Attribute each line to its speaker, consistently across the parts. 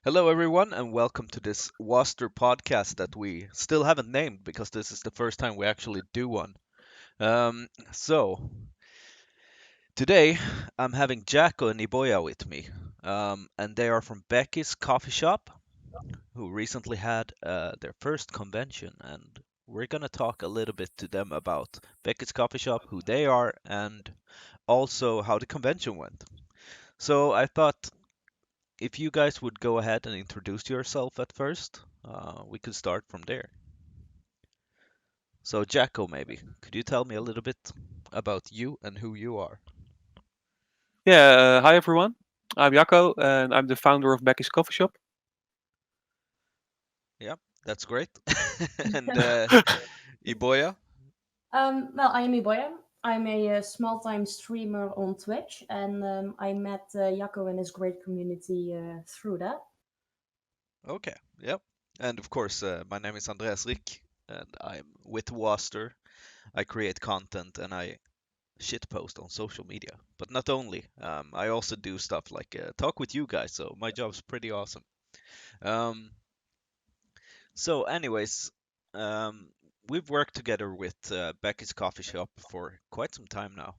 Speaker 1: Hello, everyone, and welcome to this Wasder podcast that we still haven't named because this is the first time we actually do one. So, today I'm having Jacco and Iboya with me, and they are from Becky's Coffeeshop, who recently had their first convention, and we're gonna talk a little bit to them about Becky's Coffeeshop, who they are, and also how the convention went. So, I thought if you guys would go ahead and introduce yourself at first, we could start from there. So, Jacko, maybe, could you tell me a little bit about you and who you are?
Speaker 2: Yeah, hi everyone. I'm Jacco and I'm the founder of Becky's Coffee Shop.
Speaker 1: Yeah, that's great. And Iboya?
Speaker 3: Well, I am Iboya. I'm a small-time streamer on Twitch, and I met Jacco and his great community through that.
Speaker 1: Okay, yep. And of course, my name is Andreas Rick, and I'm with Wasder. I create content and I shitpost on social media. But not only, I also do stuff like talk with you guys, so my job's pretty awesome. Um, anyways, um, we've worked together with Becky's Coffee Shop for quite some time now.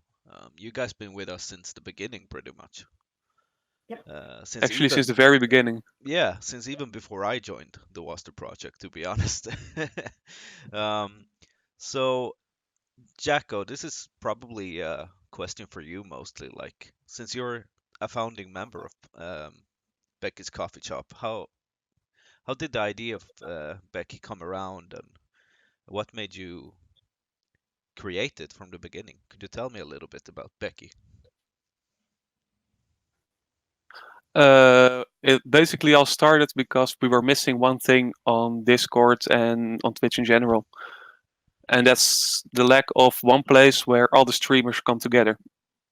Speaker 1: You guys been with us since the beginning, pretty much.
Speaker 3: Yep.
Speaker 1: Since
Speaker 2: Actually, since
Speaker 1: even
Speaker 2: the very beginning.
Speaker 1: since even before I joined the Waster project, to be honest. um, so, Jacko, this is probably a question for you mostly. Like, since you're a founding member of Becky's Coffee Shop, how did the idea of Becky come around, and what made you create it from the beginning? Could you tell me a little bit about Becky?
Speaker 2: It basically all started because we were missing one thing on Discord and on Twitch in general, and that's the lack of one place where all the streamers come together.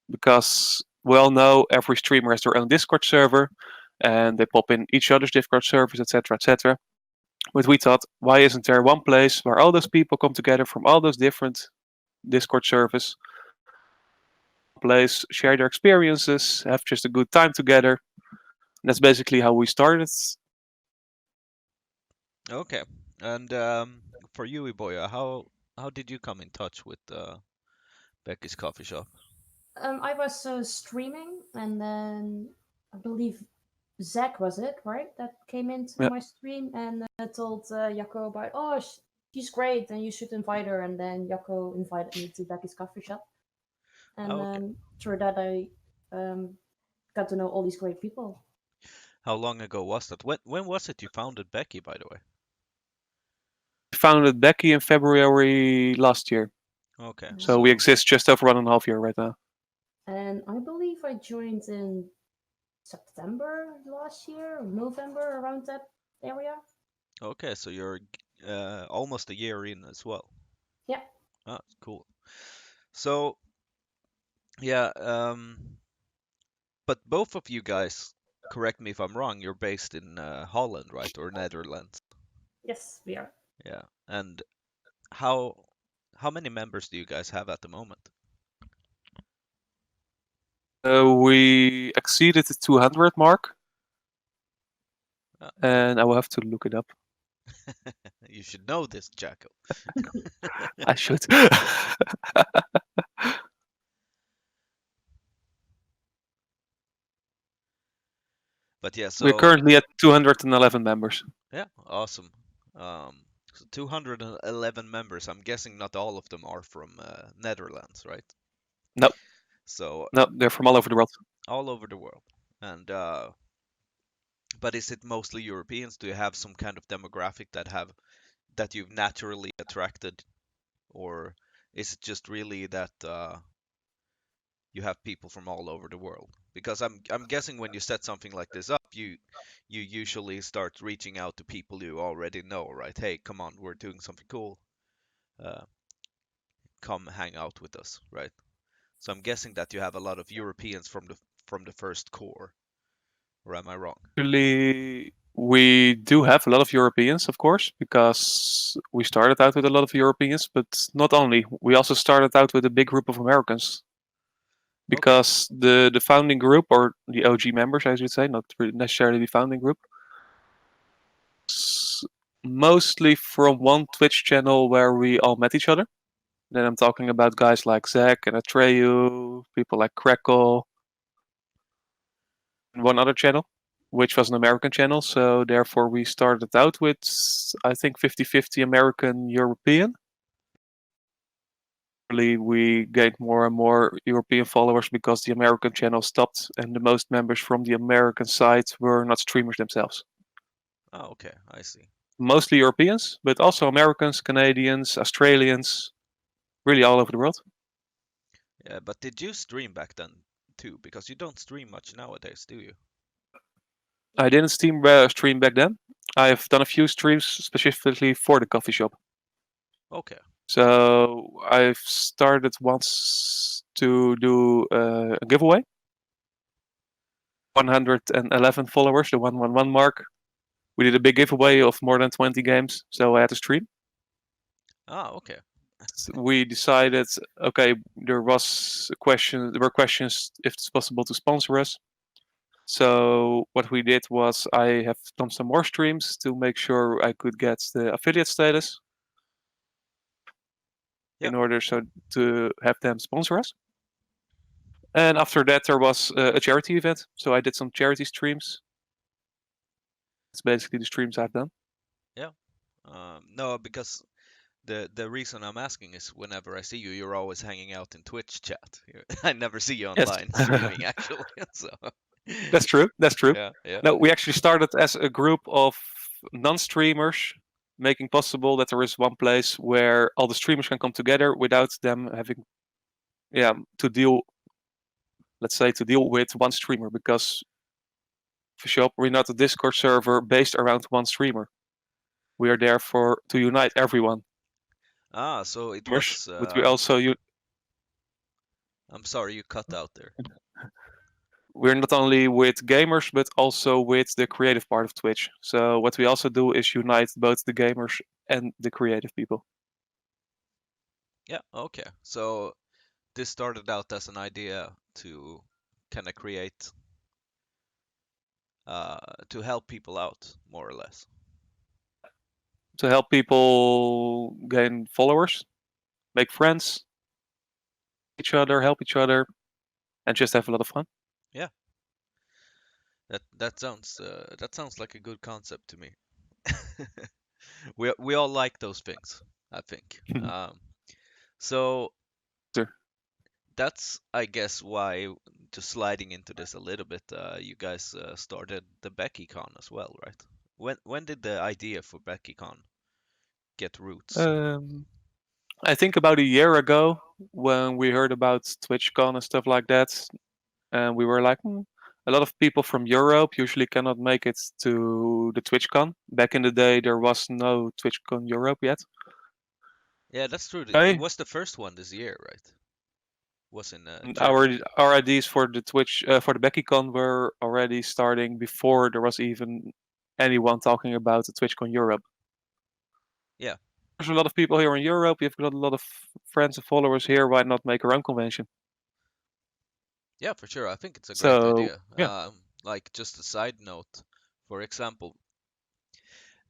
Speaker 2: Because we all know every streamer has their own Discord server, and they pop in each other's Discord servers, etc., etc. But we thought, why isn't there one place where all those people come together from all those different Discord servers, place, share their experiences, have just a good time together. And that's basically how we started.
Speaker 1: Okay. And for you, Iboya, how did you come in touch with Becky's Coffee Shop?
Speaker 3: I was streaming, and then I believe Zach was it, right? That came into
Speaker 2: Yeah.
Speaker 3: my stream and told Jacco about, oh, she's great, and you should invite her. And then Jacco invited me to Becky's coffee shop, and
Speaker 1: Oh, okay.
Speaker 3: through that I um, got to know all these great people.
Speaker 1: How long ago was that? When was it you founded Becky, by the way?
Speaker 2: We founded Becky in February last year.
Speaker 1: Okay,
Speaker 2: So we
Speaker 1: so
Speaker 2: exist just over 1.5 years right now.
Speaker 3: And I believe I joined in September last year, or November, around that area.
Speaker 1: okay, so you're almost a year in as well.
Speaker 3: Yeah.
Speaker 1: Ah, cool. So yeah, but both of you guys, correct me if I'm wrong, you're based in Holland, right, or Netherlands?
Speaker 3: Yes, we are.
Speaker 1: Yeah. And how many members do you guys have at the moment?
Speaker 2: We exceeded the 200 mark,
Speaker 1: Uh,
Speaker 2: and I will have to look it up.
Speaker 1: you should know this, Jacko.
Speaker 2: I should.
Speaker 1: But yeah,
Speaker 2: We're
Speaker 1: so
Speaker 2: currently at 211 members.
Speaker 1: yeah, awesome. So 211 members. I'm guessing not all of them are from Netherlands, right?
Speaker 2: No,
Speaker 1: So
Speaker 2: no, they're from all over the world.
Speaker 1: all over the world. And but is it mostly Europeans? Do you have some kind of demographic that you've naturally attracted, or is it just really that you have people from all over the world? Because I'm guessing when you set something like this up, you usually start reaching out to people you already know, right? Hey, come on, we're doing something cool. Uh, Come hang out with us, right? So I'm guessing that you have a lot of Europeans from the first core, or am I wrong?
Speaker 2: Actually, we do have a lot of Europeans, of course, because we started out with a lot of Europeans, but not only. We also started out with a big group of Americans
Speaker 1: Okay.
Speaker 2: because the founding group, or the OG members, I should say, not necessarily the founding group, Mostly from one Twitch channel where we all met each other. Then I'm talking about guys like Zach and Atreyu, people like Crackle, and one other channel, which was an American channel. So therefore we started out with, I think, 50-50 American European. We gained more and more European followers because the American channel stopped and the most members from the American side were not streamers themselves.
Speaker 1: Oh, okay, I see.
Speaker 2: Mostly Europeans, but also Americans, Canadians, Australians, really all over the world.
Speaker 1: Yeah, but did you stream back then too? Because you don't stream much nowadays, do you?
Speaker 2: I didn't stream back then. I've done a few streams specifically for the coffee shop.
Speaker 1: Okay.
Speaker 2: So I've started once to do a giveaway. 111 followers, the 111 mark. We did a big giveaway of more than 20 games, so I had to stream.
Speaker 1: Ah, okay.
Speaker 2: We decided, okay, there were questions if it's possible to sponsor us. So what we did was I have done some more streams to make sure I could get the affiliate status
Speaker 1: Yep.
Speaker 2: in order to have them sponsor us. And after that, there was a charity event. So I did some charity streams. It's basically the streams I've done.
Speaker 1: Yeah. No, because the reason I'm asking is whenever I see you, you're always hanging out in Twitch chat. I never see you
Speaker 2: Yes,
Speaker 1: online streaming actually. So
Speaker 2: that's true. That's true.
Speaker 1: yeah, yeah.
Speaker 2: No, we actually started as a group of non-streamers, making possible that there is one place where all the streamers can come together without them having, to deal, let's say, to deal with one streamer, because for shop we're not a Discord server based around one streamer. We are there to unite everyone.
Speaker 1: Ah, so it
Speaker 2: Streamers,
Speaker 1: was.
Speaker 2: but we also
Speaker 1: I'm sorry, you cut out there.
Speaker 2: we're not only with gamers but also with the creative part of Twitch. So what we also do is unite both the gamers and the creative people.
Speaker 1: Yeah, okay. So this started out as an idea to kind of create, to help people out, more or less.
Speaker 2: To help people gain followers, make friends, each other, help each other, and just have a lot of fun.
Speaker 1: Yeah. That sounds like a good concept to me. We all like those things, I think. So
Speaker 2: Sure.
Speaker 1: that's, I guess, why, just sliding into this a little bit, you guys started the Beckycon as well, right? When did the idea for Beckycon get roots?
Speaker 2: I think about a year ago when we heard about TwitchCon and stuff like that, and we were like, a lot of people from Europe usually cannot make it to the TwitchCon. Back in the day, there was no TwitchCon Europe yet.
Speaker 1: Yeah, that's true. It
Speaker 2: Okay.
Speaker 1: was the first one this year, right? Was in
Speaker 2: Our
Speaker 1: Germany.
Speaker 2: ideas for the for the Beckycon were already starting before there was even anyone talking about the TwitchCon Europe.
Speaker 1: Yeah.
Speaker 2: There's a lot of people here in Europe. We've got a lot of friends and followers here. Why not make our own convention?
Speaker 1: Yeah, for sure. I think it's a great
Speaker 2: So
Speaker 1: idea.
Speaker 2: yeah,
Speaker 1: Like just a side note, for example,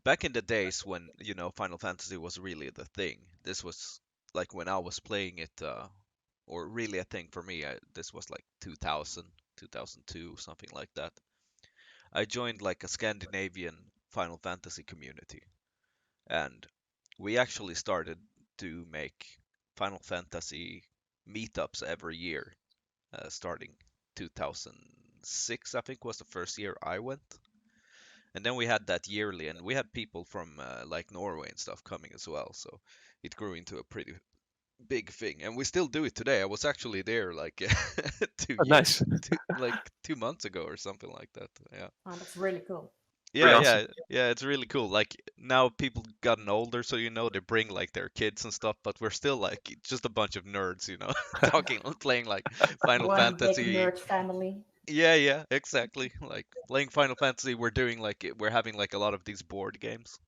Speaker 1: back in the days when, Final Fantasy was really the thing. This was like when I was playing it, or really a thing for me. This was like 2000, 2002, something like that. I joined like a Scandinavian Final Fantasy community, and we actually started to make Final Fantasy meetups every year, starting 2006, I think was the first year I went. And then we had that yearly, and we had people from like Norway and stuff coming as well. So it grew into a pretty big thing, and we still do it today. I was actually there like two
Speaker 2: nice.
Speaker 1: years, like 2 months ago or something like that. Yeah.
Speaker 3: Oh, that's really cool.
Speaker 1: Yeah,
Speaker 2: Pretty awesome.
Speaker 1: yeah, it's really cool. Like now people gotten older, so they bring like their kids and stuff, but we're still like just a bunch of nerds, talking, playing like Final
Speaker 3: One big
Speaker 1: Fantasy.
Speaker 3: nerd family.
Speaker 1: Yeah, exactly. Like playing Final Fantasy, we're having like a lot of these board games.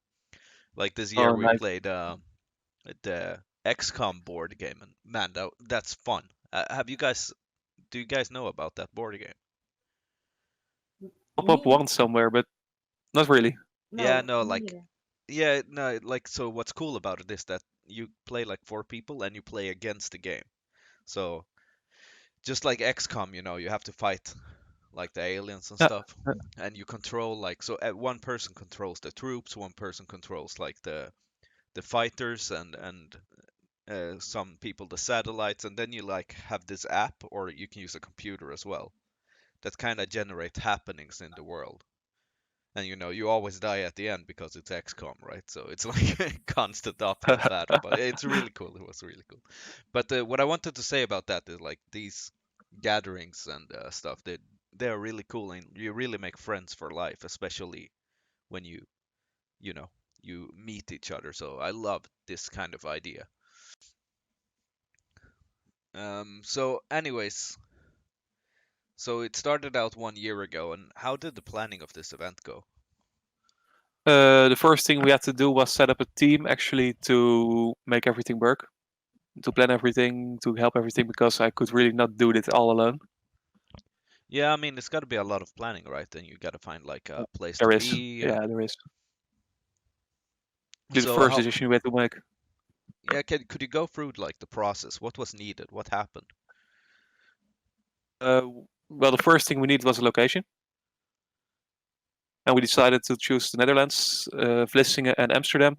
Speaker 1: Like this year
Speaker 2: Oh,
Speaker 1: we
Speaker 2: nice.
Speaker 1: played the XCOM board game, and man, that's fun. Do you guys know about that board game?
Speaker 2: Pop up
Speaker 3: Me,
Speaker 2: once somewhere, but not really.
Speaker 1: Yeah,
Speaker 3: No,
Speaker 1: no,
Speaker 3: me
Speaker 1: like
Speaker 3: neither.
Speaker 1: yeah, no, like so what's cool about it is that you play like four people and you play against the game. So just like XCOM, you have to fight like the aliens and
Speaker 2: Yeah,
Speaker 1: stuff, and you control like so one person controls the troops, one person controls like the fighters and some people the satellites, and then you like have this app, or you can use a computer as well, that kind of generate happenings in the world. And you always die at the end because it's XCOM, right? So it's like a constant uphill battle, but it's really cool. It was really cool. But what I wanted to say about that is like these gatherings and stuff, they're really cool, and you really make friends for life, especially when you know you meet each other. So I love this kind of idea. So anyways, so it started out 1 year ago, and how did the planning of this event go?
Speaker 2: the first thing we had to do was set up a team actually to make everything work, to plan everything, to help everything, because I could really not do it all alone.
Speaker 1: Yeah, I mean, it's got to be a lot of planning, right? And you got to find like a place to
Speaker 2: There is,
Speaker 1: be.
Speaker 2: yeah, there is. The
Speaker 1: So
Speaker 2: first
Speaker 1: how,
Speaker 2: decision we had to make.
Speaker 1: yeah, could you go through like the process? What was needed? What happened?
Speaker 2: Uh, well, the first thing we needed was a location, and we decided to choose the Netherlands, Vlissingen and Amsterdam.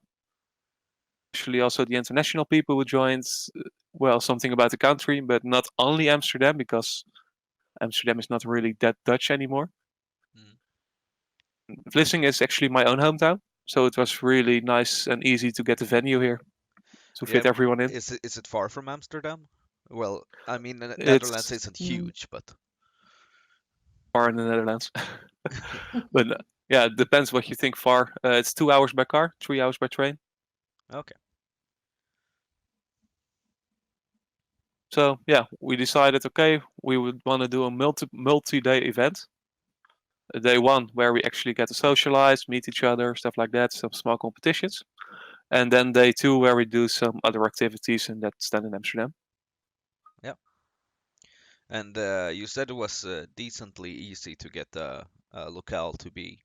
Speaker 2: Actually, also the international people who joined. Well, something about the country, but not only Amsterdam, because Amsterdam is not really that Dutch anymore.
Speaker 1: Mm.
Speaker 2: Vlissingen is actually my own hometown, so it was really nice and easy to get the venue here to
Speaker 1: Yeah,
Speaker 2: fit everyone in.
Speaker 1: is it far from Amsterdam? Well, I mean, the Netherlands
Speaker 2: It's
Speaker 1: isn't huge, but
Speaker 2: far in the Netherlands, but yeah, it depends what you think far. It's 2 hours by car, 3 hours by train.
Speaker 1: okay.
Speaker 2: So yeah, we decided, okay, we would want to do a multi-day event. Day one where we actually get to socialize, meet each other, stuff like that, some small competitions, and then day two where we do some other activities, and that's done in Amsterdam.
Speaker 1: Yeah. And you said it was decently easy to get a locale to be,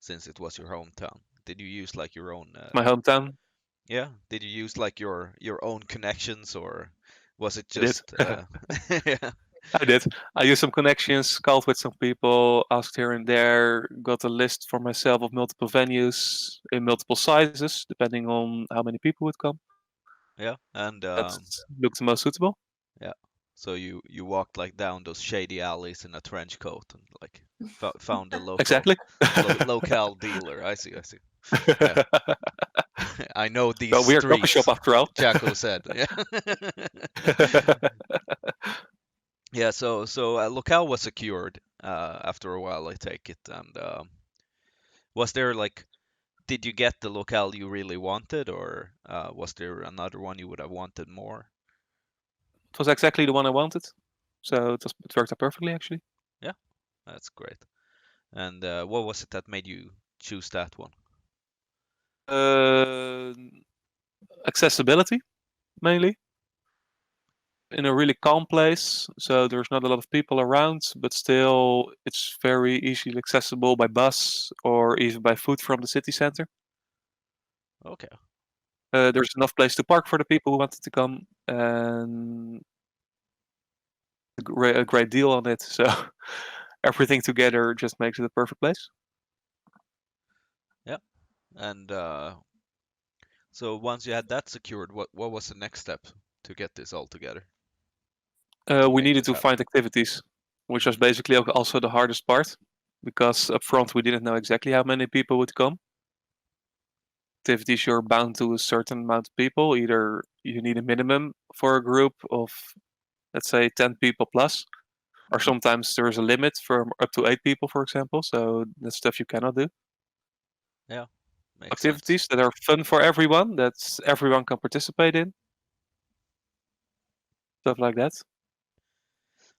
Speaker 1: since it was your hometown. Did you use like your own?
Speaker 2: My hometown.
Speaker 1: Yeah. Did you use like your own connections, or was it
Speaker 2: I did.
Speaker 1: just? Yeah.
Speaker 2: I did. I used some connections, called with some people, asked here and there, got a list for myself of multiple venues in multiple sizes, depending on how many people would come.
Speaker 1: Yeah. And
Speaker 2: That looked the most suitable.
Speaker 1: yeah. So you walked like down those shady alleys in a trench coat and like found a
Speaker 2: Exactly.
Speaker 1: locale dealer. I see. I see. Yeah. I know these
Speaker 2: Well, we're a coffee shop
Speaker 1: streets,
Speaker 2: after all.
Speaker 1: Jacco said. Yeah. Yeah, so a locale was secured after a while, I take it. And was there like, did you get the locale you really wanted, or was there another one you would have wanted more?
Speaker 2: It was exactly the one I wanted, so it worked out perfectly actually.
Speaker 1: Yeah, that's great. And what was it that made you choose that one?
Speaker 2: Uh, accessibility mainly in a really calm place, so there's not a lot of people around, but still it's very easily accessible by bus or even by foot from the city center.
Speaker 1: Okay.
Speaker 2: There's enough place to park for the people who wanted to come, and a great deal on it. So everything together just makes it a perfect place.
Speaker 1: Yeah. And so once you had that secured, what was the next step to get this all together, to
Speaker 2: We
Speaker 1: make
Speaker 2: needed
Speaker 1: this
Speaker 2: to
Speaker 1: happen?
Speaker 2: find activities, which was
Speaker 1: Hmm.
Speaker 2: basically also the hardest part, because up front we didn't know exactly how many people would come. Activities, you're bound to a certain amount of people. Either you need a minimum for a group of, let's say, 10 people plus, or sometimes there is a limit for up to 8 people, for example. So that's stuff you cannot do.
Speaker 1: Yeah, makes sense.
Speaker 2: Activities that are fun for everyone, that everyone can participate in, stuff like that.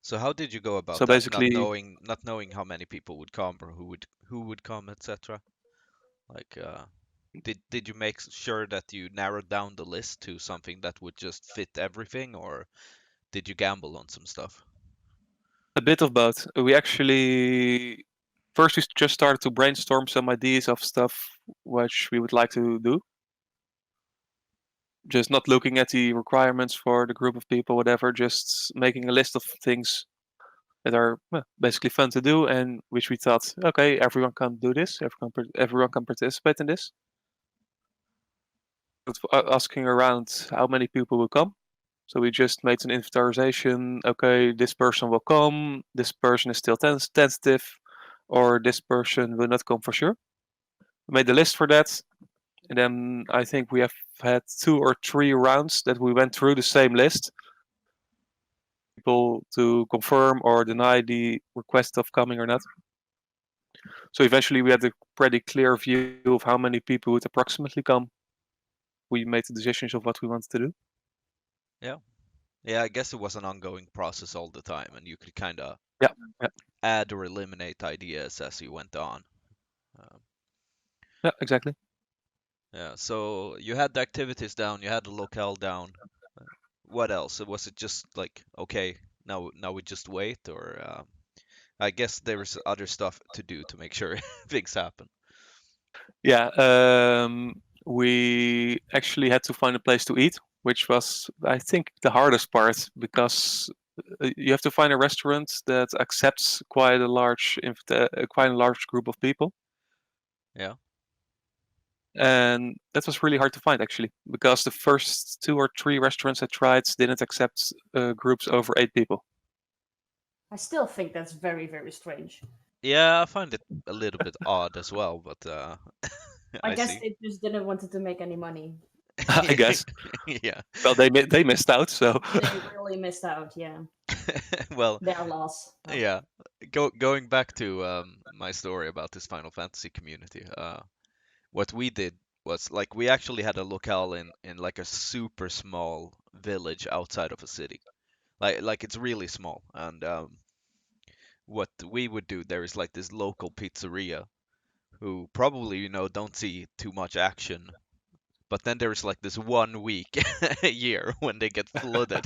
Speaker 1: So how did you go about
Speaker 2: So
Speaker 1: that? Not
Speaker 2: basically,
Speaker 1: knowing not knowing how many people would come, or who would come, etc. Like, did you make sure that you narrowed down the list to something that would just fit everything, or did you gamble on some stuff?
Speaker 2: a bit of both. We actually First, we just started to brainstorm some ideas of stuff which we would like to do. Just not looking at the requirements for the group of people, whatever. Just making a list of things that are basically fun to do, and which we thought, okay, everyone can do this. Everyone can participate in this. Asking around how many people will come. So we just made an inventarization. Okay, this person will come. This person is still tentative, or this person will not come for sure. We made a list for that, and then I think we have had 2 or 3 rounds that we went through the same list. People to confirm or deny the request of coming or not. So eventually we had a pretty clear view of how many people would approximately come. We made the decisions of what we wanted to do.
Speaker 1: Yeah. Yeah, I guess it was an ongoing process all the time, and you could kind of
Speaker 2: Yeah, yeah,
Speaker 1: add or eliminate ideas as you went on. Um,
Speaker 2: yeah, exactly.
Speaker 1: yeah, so you had the activities down, you had the locale down. What else? Was it just like, okay, now we just wait, or I guess there was other stuff to do to make sure things happen.
Speaker 2: Yeah, we actually had to find a place to eat, which was, I think, the hardest part because you have to find a restaurant that accepts quite a large group of people,
Speaker 1: Yeah.
Speaker 2: and that was really hard to find actually because the first 2 or 3 restaurants I tried didn't accept groups over 8 people.
Speaker 3: I still think that's very, very strange.
Speaker 1: Yeah, I find it a little bit odd as well, but
Speaker 3: I
Speaker 1: I
Speaker 3: guess
Speaker 1: see.
Speaker 3: they just didn't wanted to make any money.
Speaker 2: I guess.
Speaker 1: Yeah.
Speaker 2: Well, they missed out, so
Speaker 3: They really missed out, yeah.
Speaker 1: Well,
Speaker 3: Their loss. Oh.
Speaker 1: yeah. Going back to my story about this Final Fantasy community, what we did was like we actually had a locale in like a super small village outside of a city. Like it's really small, and what we would do there is like this local pizzeria who probably don't see too much action, but then there's like this 1 week a year when they get flooded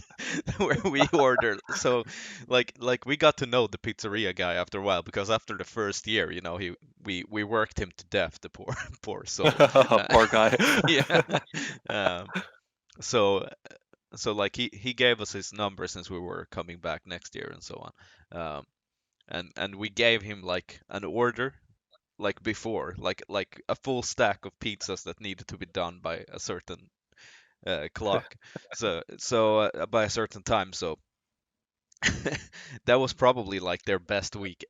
Speaker 1: where we order. So like we got to know the pizzeria guy after a while, because after the first year, we worked him to death, the poor poor soul.
Speaker 2: poor guy.
Speaker 1: Yeah. um, so so like he gave us his number since we were coming back next year and so on. And we gave him like an order like before, like a full stack of pizzas that needed to be done by a certain clock, so by a certain time. So that was probably like their best week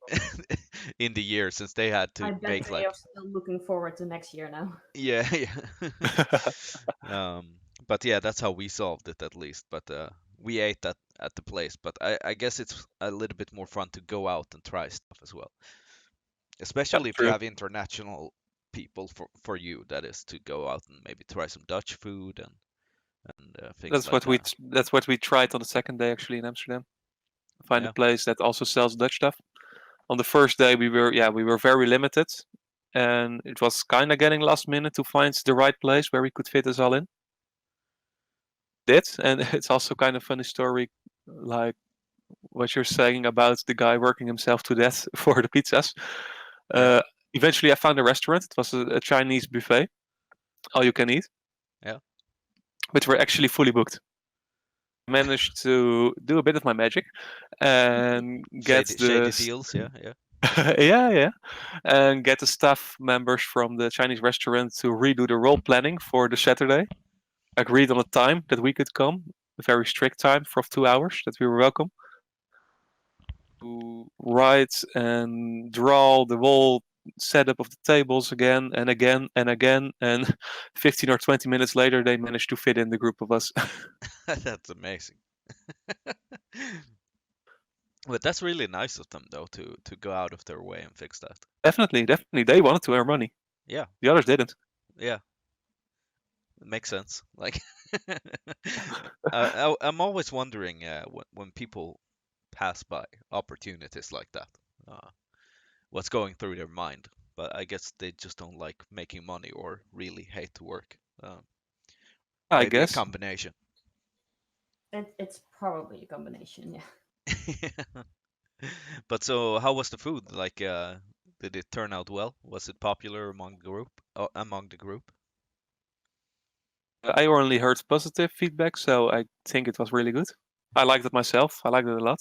Speaker 1: in the year, since they had to
Speaker 3: I bet
Speaker 1: bake
Speaker 3: they are
Speaker 1: like,
Speaker 3: still looking forward to next year now.
Speaker 1: yeah, yeah. But yeah, that's how we solved it, at least. But we ate at the place. But I guess it's a little bit more fun to go out and try stuff as well,
Speaker 2: Yeah,
Speaker 1: especially if you
Speaker 2: true.
Speaker 1: have international people, for you, that is, to go out and maybe try some Dutch food and things
Speaker 2: That's
Speaker 1: like
Speaker 2: what we
Speaker 1: that.
Speaker 2: that's what we tried on the second day actually in Amsterdam. Find a
Speaker 1: Yeah.
Speaker 2: place that also sells Dutch stuff. On the first day we were very limited, and it was kind of getting last minute to find the right place where we could fit us all in. Did, and it's also kind of funny story, like what you're saying about the guy working himself to death for the pizzas.
Speaker 1: Yeah.
Speaker 2: Uh, Eventually, I found a restaurant. It was a Chinese buffet, all you can eat,
Speaker 1: Yeah.
Speaker 2: which were actually fully booked. Managed to do a bit of my magic and get
Speaker 1: Shady deals. Yeah. Yeah.
Speaker 2: yeah, yeah, and get the staff members from the Chinese restaurant to redo the role planning for the Saturday. Agreed on a time that we could come, a very strict time for 2 hours that we were welcome. To write and draw the whole setup of the tables again and again and again, and 15 or 20 minutes later, they managed to fit in the group of us.
Speaker 1: That's amazing. But that's really nice of them, though, to go out of their way and fix that.
Speaker 2: Definitely, definitely, they wanted to earn money.
Speaker 1: Yeah.
Speaker 2: The others didn't.
Speaker 1: Yeah. It makes sense. Like, I'm always wondering when people pass by opportunities like that, uh, what's going through their mind. But I guess they just don't like making money or really hate to work.
Speaker 2: I
Speaker 1: Maybe a
Speaker 2: guess.
Speaker 1: combination.
Speaker 3: It's probably a combination, yeah.
Speaker 1: But so, how was the food? Like, Did it turn out well? Was it popular among the group? Among the group?
Speaker 2: I only heard positive feedback, so I think it was really good. I liked it myself. I liked it a lot.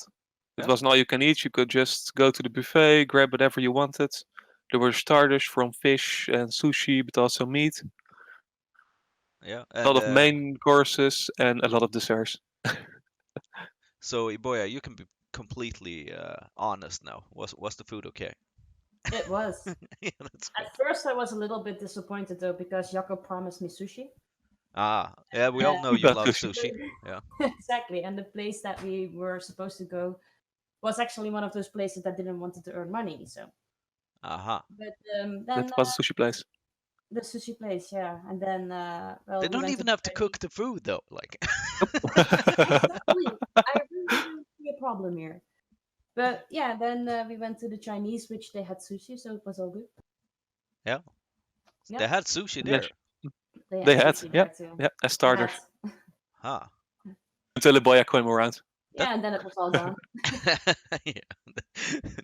Speaker 2: It
Speaker 1: Yeah.
Speaker 2: wasn't all you can eat. You could just go to the buffet, grab whatever you wanted. There were starters from fish and sushi, but also meat.
Speaker 1: Yeah.
Speaker 2: A lot
Speaker 1: And
Speaker 2: of main courses and a lot of desserts.
Speaker 1: so Iboya, you can be completely honest now. Was the food okay?
Speaker 3: It was.
Speaker 1: Yeah, that's good.
Speaker 3: At first, I was a little bit disappointed though because Jacco promised me sushi.
Speaker 1: Yeah, we all know
Speaker 2: You
Speaker 1: you
Speaker 2: got
Speaker 1: love
Speaker 2: sushi.
Speaker 1: sushi. Yeah.
Speaker 3: Exactly, and the place that we were supposed to go was actually one of those places that didn't want to earn money. So,
Speaker 1: Aha.
Speaker 3: but
Speaker 2: That
Speaker 3: then
Speaker 2: was a sushi place.
Speaker 3: the sushi place, yeah, and then
Speaker 1: They
Speaker 3: well, we
Speaker 1: don't
Speaker 3: went to
Speaker 1: even
Speaker 3: the
Speaker 1: have to cook
Speaker 3: Chinese.
Speaker 1: the food though. Like,
Speaker 3: Exactly, I really don't see a problem here. But yeah, then we went to the Chinese, which they had sushi, so it was all good.
Speaker 1: yeah, they
Speaker 3: Yep,
Speaker 1: had sushi
Speaker 2: Yes,
Speaker 1: there.
Speaker 3: they
Speaker 2: they
Speaker 3: had
Speaker 2: had.
Speaker 3: sushi
Speaker 2: Yeah,
Speaker 3: there too.
Speaker 2: yeah, as
Speaker 3: They had,
Speaker 2: starters.
Speaker 1: Huh.
Speaker 2: Until the boya came around.
Speaker 1: That
Speaker 3: yeah, and then it was all gone.
Speaker 1: yeah.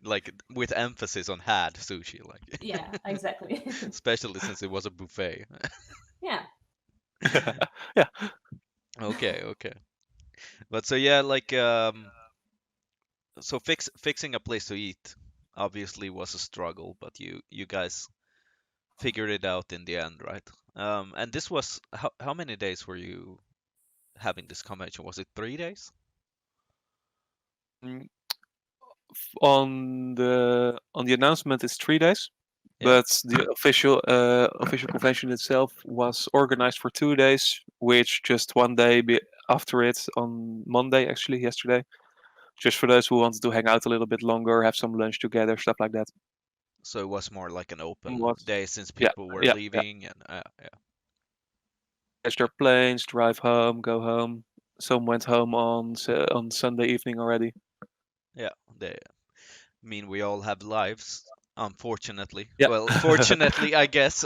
Speaker 1: Like with emphasis on had sushi, like
Speaker 3: Yeah, exactly.
Speaker 1: especially since it was a buffet.
Speaker 3: Yeah.
Speaker 2: Yeah.
Speaker 1: Okay, okay. But so yeah, like so fixing a place to eat obviously was a struggle, but you guys figured it out in the end, right? And this was how many days were you having this convention? Was it 3 days?
Speaker 2: Mm, on the announcement, it's 3 days,
Speaker 1: Yeah.
Speaker 2: but the official convention itself was organized for 2 days, which just one day after it on Monday, actually yesterday, just for those who wanted to hang out a little bit longer, have some lunch together, stuff like that.
Speaker 1: So it was more like an open
Speaker 2: Was
Speaker 1: day since
Speaker 2: Yeah,
Speaker 1: people were
Speaker 2: yeah.
Speaker 1: leaving and yeah.
Speaker 2: Catch their planes, drive home, go home. Some went home on Sunday evening already.
Speaker 1: Yeah, they mean we all have lives, unfortunately.
Speaker 2: Yeah.
Speaker 1: Well, fortunately, I guess.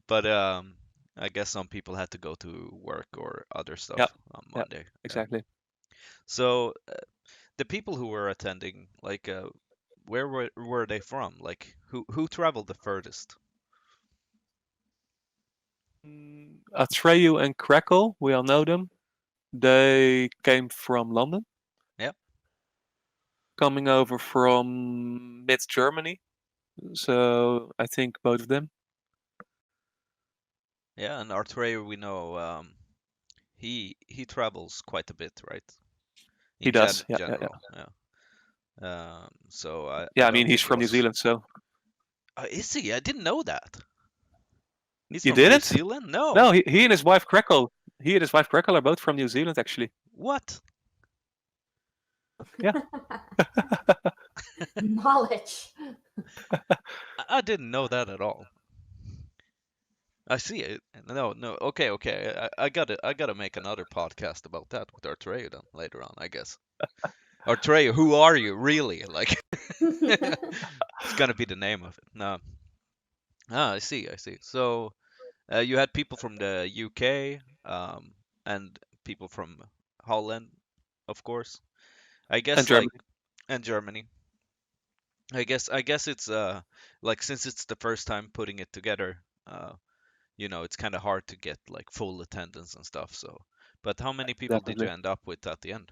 Speaker 1: But I guess some people had to go to work or other
Speaker 2: Yeah,
Speaker 1: stuff on
Speaker 2: yeah,
Speaker 1: Monday. Yeah.
Speaker 2: exactly.
Speaker 1: So the people who were attending, like, where were they from? Like, who traveled the furthest?
Speaker 2: Atreyu and Crackle, we all know them. They came from London,
Speaker 1: Yeah,
Speaker 2: coming over from mid Germany. So I think both of them.
Speaker 1: yeah, and Artreyu we know he travels quite a bit, right?
Speaker 2: He
Speaker 1: In
Speaker 2: does. Yeah, yeah, yeah.
Speaker 1: general, yeah. So I
Speaker 2: Yeah, I mean
Speaker 1: don't
Speaker 2: he's
Speaker 1: think it
Speaker 2: from New
Speaker 1: was.
Speaker 2: Zealand, so
Speaker 1: Is he? I didn't know that. He's
Speaker 2: you
Speaker 1: from New
Speaker 2: didn't?
Speaker 1: Zealand? No.
Speaker 2: No, he and his wife Crackle. He and his wife Crackle are both from New Zealand, actually.
Speaker 1: What?
Speaker 2: Yeah.
Speaker 3: Knowledge.
Speaker 1: I didn't know that at all. I see it. No, no. Okay, okay. I gotta make another podcast about that with Artreyu then later on, I guess. Artreyu, who are you really? Like, it's gonna be the name of it. No. Ah, I see. I see. So, you had people from the UK, and people from Holland, of course. I
Speaker 2: And
Speaker 1: guess like,
Speaker 2: Germany.
Speaker 1: and Germany. I guess it's like since it's the first time putting it together, it's kind of hard to get like full attendance and stuff. So, but how many people did you
Speaker 2: Definitely.
Speaker 1: end up with at the end?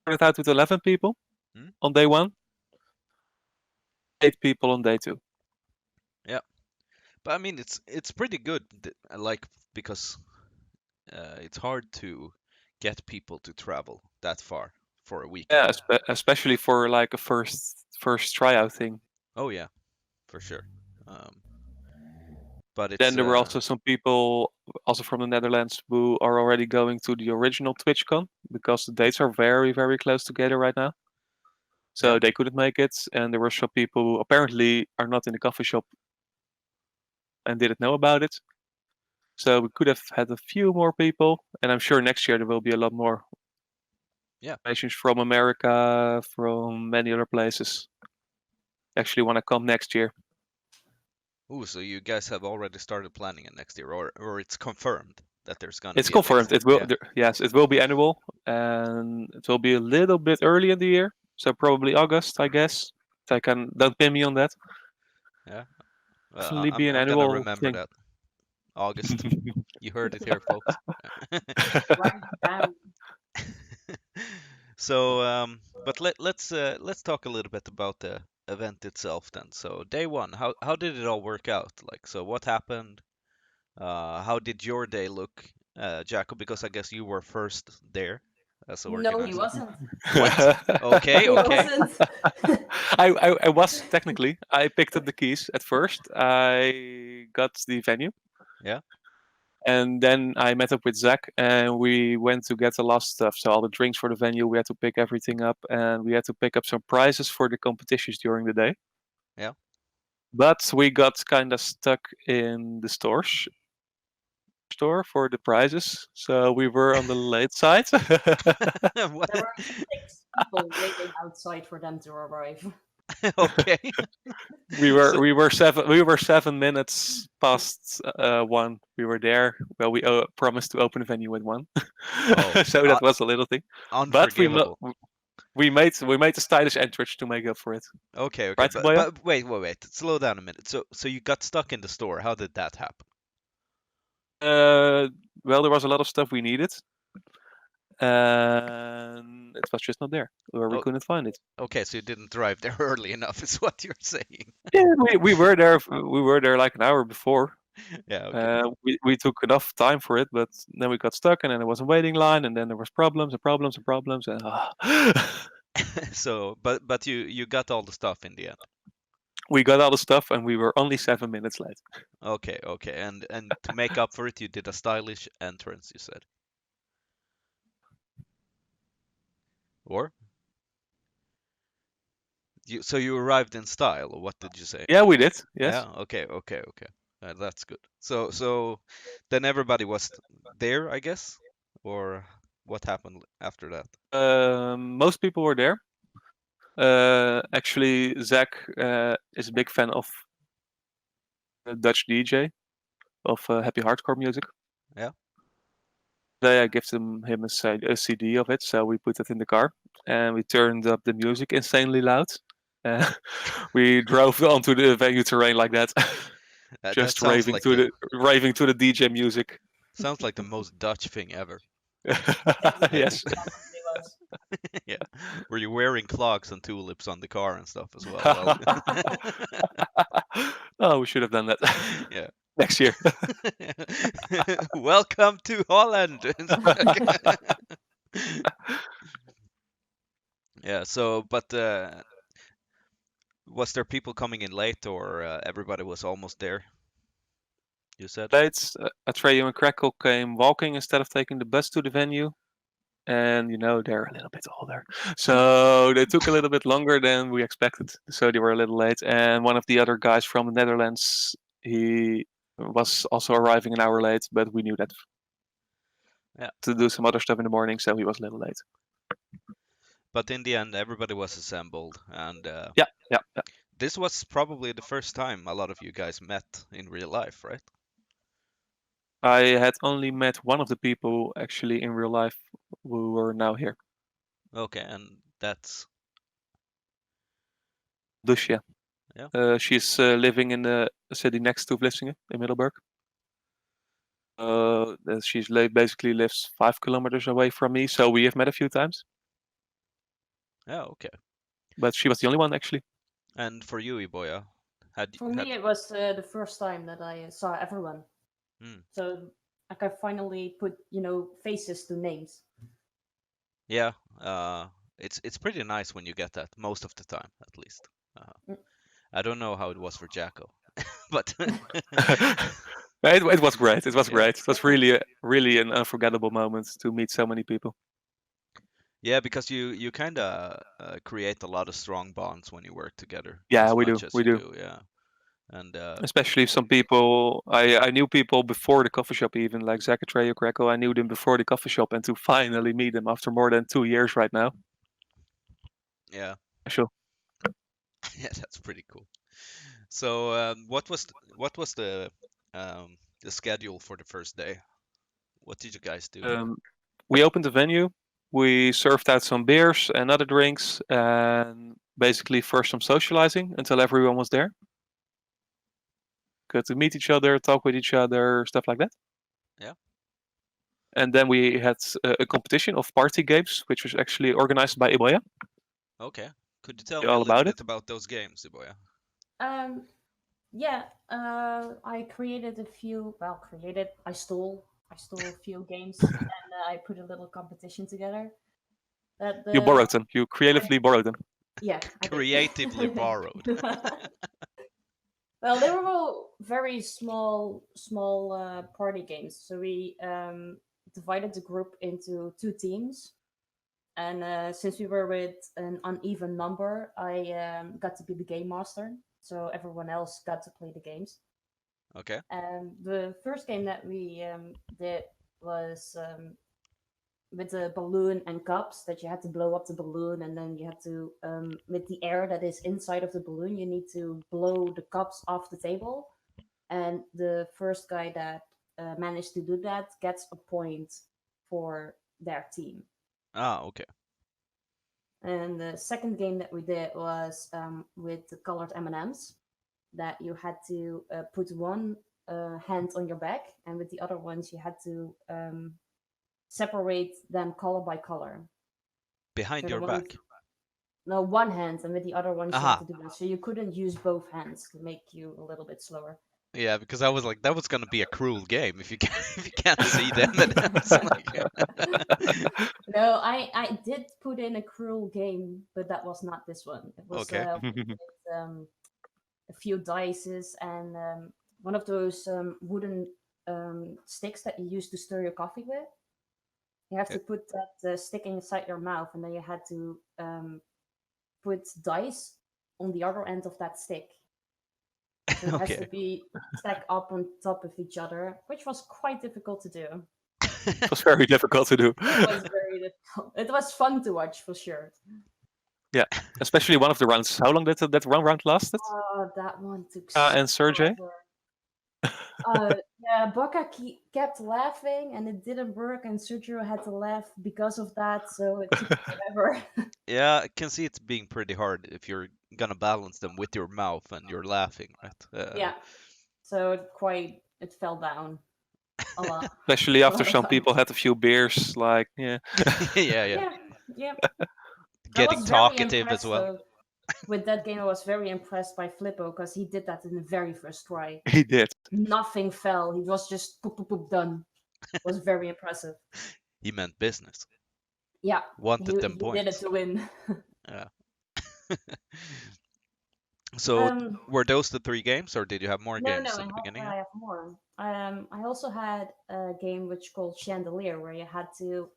Speaker 2: Started out with 11 people
Speaker 1: Hmm?
Speaker 2: on day one, 8 people on day two.
Speaker 1: Yeah, but I mean it's pretty good, like because it's hard to get people to travel that far for a
Speaker 2: Yeah,
Speaker 1: weekend.
Speaker 2: especially for like a first tryout thing.
Speaker 1: Oh yeah, for sure. Um, but
Speaker 2: Then
Speaker 1: it's
Speaker 2: there were also some people, also from the Netherlands, who are already going to the original TwitchCon because the dates are very, very close together right now.
Speaker 1: yeah.
Speaker 2: So they couldn't make it, and there were some people who apparently are not in the coffee shop and didn't know about it. So we could have had a few more people, and I'm sure next year there will be a lot more
Speaker 1: Yeah.
Speaker 2: nations from America, from many other places. Actually, want to come next year.
Speaker 1: Ooh, so you guys have already started planning it next year, or it's confirmed that there's gonna
Speaker 2: It's
Speaker 1: be a next
Speaker 2: confirmed.
Speaker 1: year.
Speaker 2: It will.
Speaker 1: Yeah.
Speaker 2: Yes, it will be annual, and it will be a little bit early in the year. So probably August, I guess. Don't pin me on that.
Speaker 1: Yeah.
Speaker 2: Definitely be an
Speaker 1: I'm gonna
Speaker 2: annual
Speaker 1: remember
Speaker 2: thing.
Speaker 1: that. August. You heard it here, folks.
Speaker 3: Write it down.
Speaker 1: So, but let's talk a little bit about the event itself then. So, day one, how did it all work out? Like, so what happened? How did your day look, Jacko? Because I guess you were first there as the
Speaker 3: No, he
Speaker 1: organizer.
Speaker 3: wasn't.
Speaker 1: What? Okay,
Speaker 3: He
Speaker 1: okay.
Speaker 3: wasn't.
Speaker 2: I was technically. I picked up the keys at first. I got the venue.
Speaker 1: Yeah.
Speaker 2: And then I met up with Zach and we went to get the last stuff. So all the drinks for the venue, we had to pick everything up and we had to pick up some prizes for the competitions during the day.
Speaker 1: Yeah.
Speaker 2: But we got kind of stuck in the store for the prizes. So we were on the late side.
Speaker 1: What?
Speaker 3: There were 6 people waiting outside for them to arrive.
Speaker 1: Okay. So,
Speaker 2: We were 7 minutes past 1. We were there. Well, we promised to open the venue at 1,
Speaker 1: oh,
Speaker 2: so that was a little thing. But
Speaker 1: unforgivable.
Speaker 2: we made a stylish entrance to make up for it.
Speaker 1: Okay, okay,
Speaker 2: Right,
Speaker 1: but
Speaker 2: Boya?
Speaker 1: wait. Slow down a minute. So you got stuck in the store. How did that happen?
Speaker 2: Well, there was a lot of stuff we needed, and it was just not there, or we
Speaker 1: Oh,
Speaker 2: couldn't find it.
Speaker 1: okay, so you didn't drive there early enough, is what you're saying.
Speaker 2: Yeah, we were there. We were there like an hour before.
Speaker 1: Yeah, okay.
Speaker 2: We took enough time for it, but then we got stuck, and then there was a waiting line, and then there was problems and problems and problems, and
Speaker 1: So, but you got all the stuff in the end.
Speaker 2: we got all the stuff, and we were only 7 minutes late.
Speaker 1: Okay, okay, and to make up for it, you did a stylish entrance, you said. Or so you arrived in style, or what did you say?
Speaker 2: Yeah, we did. Yes.
Speaker 1: Yeah, okay, okay, okay. That's good. So then everybody was there, I guess, or what happened after that?
Speaker 2: Most people were there. Actually, Zach is a big fan of a Dutch DJ of happy hardcore music.
Speaker 1: Yeah.
Speaker 2: Today I gave him a CD of it, so we put it in the car and we turned up the music insanely loud. Uh, we drove onto the venue terrain like that,
Speaker 1: That
Speaker 2: just
Speaker 1: sounds like the
Speaker 2: raving to the DJ music.
Speaker 1: sounds like the most Dutch thing ever.
Speaker 2: Yes.
Speaker 3: Probably was.
Speaker 1: Yeah. Were you wearing clogs and tulips on the car and stuff as well?
Speaker 2: Oh, we should have done that
Speaker 1: Yeah.
Speaker 2: next year.
Speaker 1: Welcome to Holland. Yeah, so but was there people coming in late or everybody was almost there? You said?
Speaker 2: Late, Atreyu and Crackle came walking instead of taking the bus to the venue. And they're a little bit older, so they took a little bit longer than we expected. So they were a little late. And one of the other guys from the Netherlands, he was also arriving an hour late, but we knew that
Speaker 1: Yeah.
Speaker 2: to do some other stuff in the morning, so he was a little late.
Speaker 1: But in the end, everybody was assembled, and
Speaker 2: Yeah.
Speaker 1: this was probably the first time a lot of you guys met in real life, right?
Speaker 2: I had only met one of the people actually in real life who were now here,
Speaker 1: Okay, and that's
Speaker 2: Lucia.
Speaker 1: yeah.
Speaker 2: She's living in the city next to Vlissingen in Middelburg. She's basically lives 5 kilometers away from me, so we have met a few times.
Speaker 1: Yeah, okay.
Speaker 2: But she was the only one actually.
Speaker 1: And for you, Iboya,
Speaker 3: For me, it was the first time that I saw everyone.
Speaker 1: Hmm.
Speaker 3: So I could finally put, faces to names.
Speaker 1: Yeah, it's pretty nice when you get that most of the time, at least.
Speaker 3: Mm.
Speaker 1: I don't know how it was for Jacko, but
Speaker 2: It was great. It was
Speaker 1: Yeah.
Speaker 2: great. It was really an unforgettable moment to meet so many people.
Speaker 1: yeah, because you kind of create a lot of strong bonds when you work together.
Speaker 2: Yeah,
Speaker 1: as
Speaker 2: we do.
Speaker 1: much as
Speaker 2: We
Speaker 1: you
Speaker 2: do.
Speaker 1: do, yeah. And
Speaker 2: Especially some people. I knew people before the coffee shop, even like Zach Atreyu Greco. I knew them before the coffee shop, and to finally meet them after more than 2 years right now.
Speaker 1: yeah,
Speaker 2: Sure.
Speaker 1: yeah, that's pretty cool. So, what was the schedule for the first day? What did you guys do?
Speaker 2: We opened the venue. We served out some beers and other drinks, and basically first some socializing until everyone was there. Got to meet each other, talk with each other, stuff like that.
Speaker 1: Yeah.
Speaker 2: And then we had a competition of party games, which was actually organized by Iboya.
Speaker 1: Okay. Could you tell me a
Speaker 2: All
Speaker 1: little
Speaker 2: about it.
Speaker 1: bit about those games, Iboya?
Speaker 3: Yeah, I created a few. Well, created. I stole a few games and I put a little competition together. That
Speaker 2: You
Speaker 3: the
Speaker 2: borrowed them. You creatively borrowed them.
Speaker 3: Yeah, I did.
Speaker 1: Creatively borrowed.
Speaker 3: Well, they were all very small party games. So we divided the group into two teams, and since we were with an uneven number, I got to be the game master. So everyone else got to play the games.
Speaker 1: Okay.
Speaker 3: The first game that we did was with the balloon and cups that you had to blow up the balloon, and then you had to with the air that is inside of the balloon, you need to blow the cups off the table, and the first guy that managed to do that gets a point for their team.
Speaker 1: Okay.
Speaker 3: And the second game that we did was with the colored M&Ms, that you had to put one hand on your back, and with the other ones you had to separate them color by color.
Speaker 1: Behind
Speaker 3: So
Speaker 1: your back.
Speaker 3: No, one hand, and with the other ones you
Speaker 1: Aha.
Speaker 3: had to do that. So you couldn't use both hands to make you a little bit slower.
Speaker 1: Yeah, because I was like, that was gonna be a cruel game if you can't if you can't see them.
Speaker 3: No, I did put in a cruel game, but that was not this one. It was
Speaker 1: Okay.
Speaker 3: with, a few dices and one of those wooden sticks that you use to stir your coffee with. You have to put that stick inside your mouth, and then you had to put dice on the other end of that stick. So it has to
Speaker 1: Okay.
Speaker 3: be stacked up on top of each other, which was quite difficult to do.
Speaker 2: It was very difficult to do.
Speaker 3: It was very difficult. It was fun to watch for sure.
Speaker 2: Yeah, especially one of the rounds. How long did that one round lasted?
Speaker 3: That one took
Speaker 2: And Sergey?
Speaker 3: Yeah, Baka kept laughing and it didn't work, and Sergio had to laugh because of that, so it took forever.
Speaker 1: Yeah, I can see it's being pretty hard if you're gonna balance them with your mouth and you're laughing, right?
Speaker 3: Yeah, so it fell down a lot.
Speaker 2: Especially
Speaker 3: A
Speaker 2: after
Speaker 3: lot of
Speaker 2: some people
Speaker 3: times.
Speaker 2: had a few beers, like, yeah.
Speaker 1: Yeah.
Speaker 3: Yeah. I
Speaker 1: Getting
Speaker 3: was very
Speaker 1: talkative as
Speaker 3: impressed
Speaker 1: well.
Speaker 3: though. With that game, I was very impressed by Flippo because he did that in the very first try.
Speaker 2: He did.
Speaker 3: Nothing fell. He was just poop, poop, poop, done. It was very impressive.
Speaker 1: He meant business.
Speaker 3: Yeah,
Speaker 1: Wanted them
Speaker 3: he did it
Speaker 1: points.
Speaker 3: to win.
Speaker 1: Yeah. So
Speaker 3: Um,
Speaker 1: were those the three games, or did you have more
Speaker 3: no,
Speaker 1: games in the beginning?
Speaker 3: I have more. I also had a game which called Chandelier, where you had to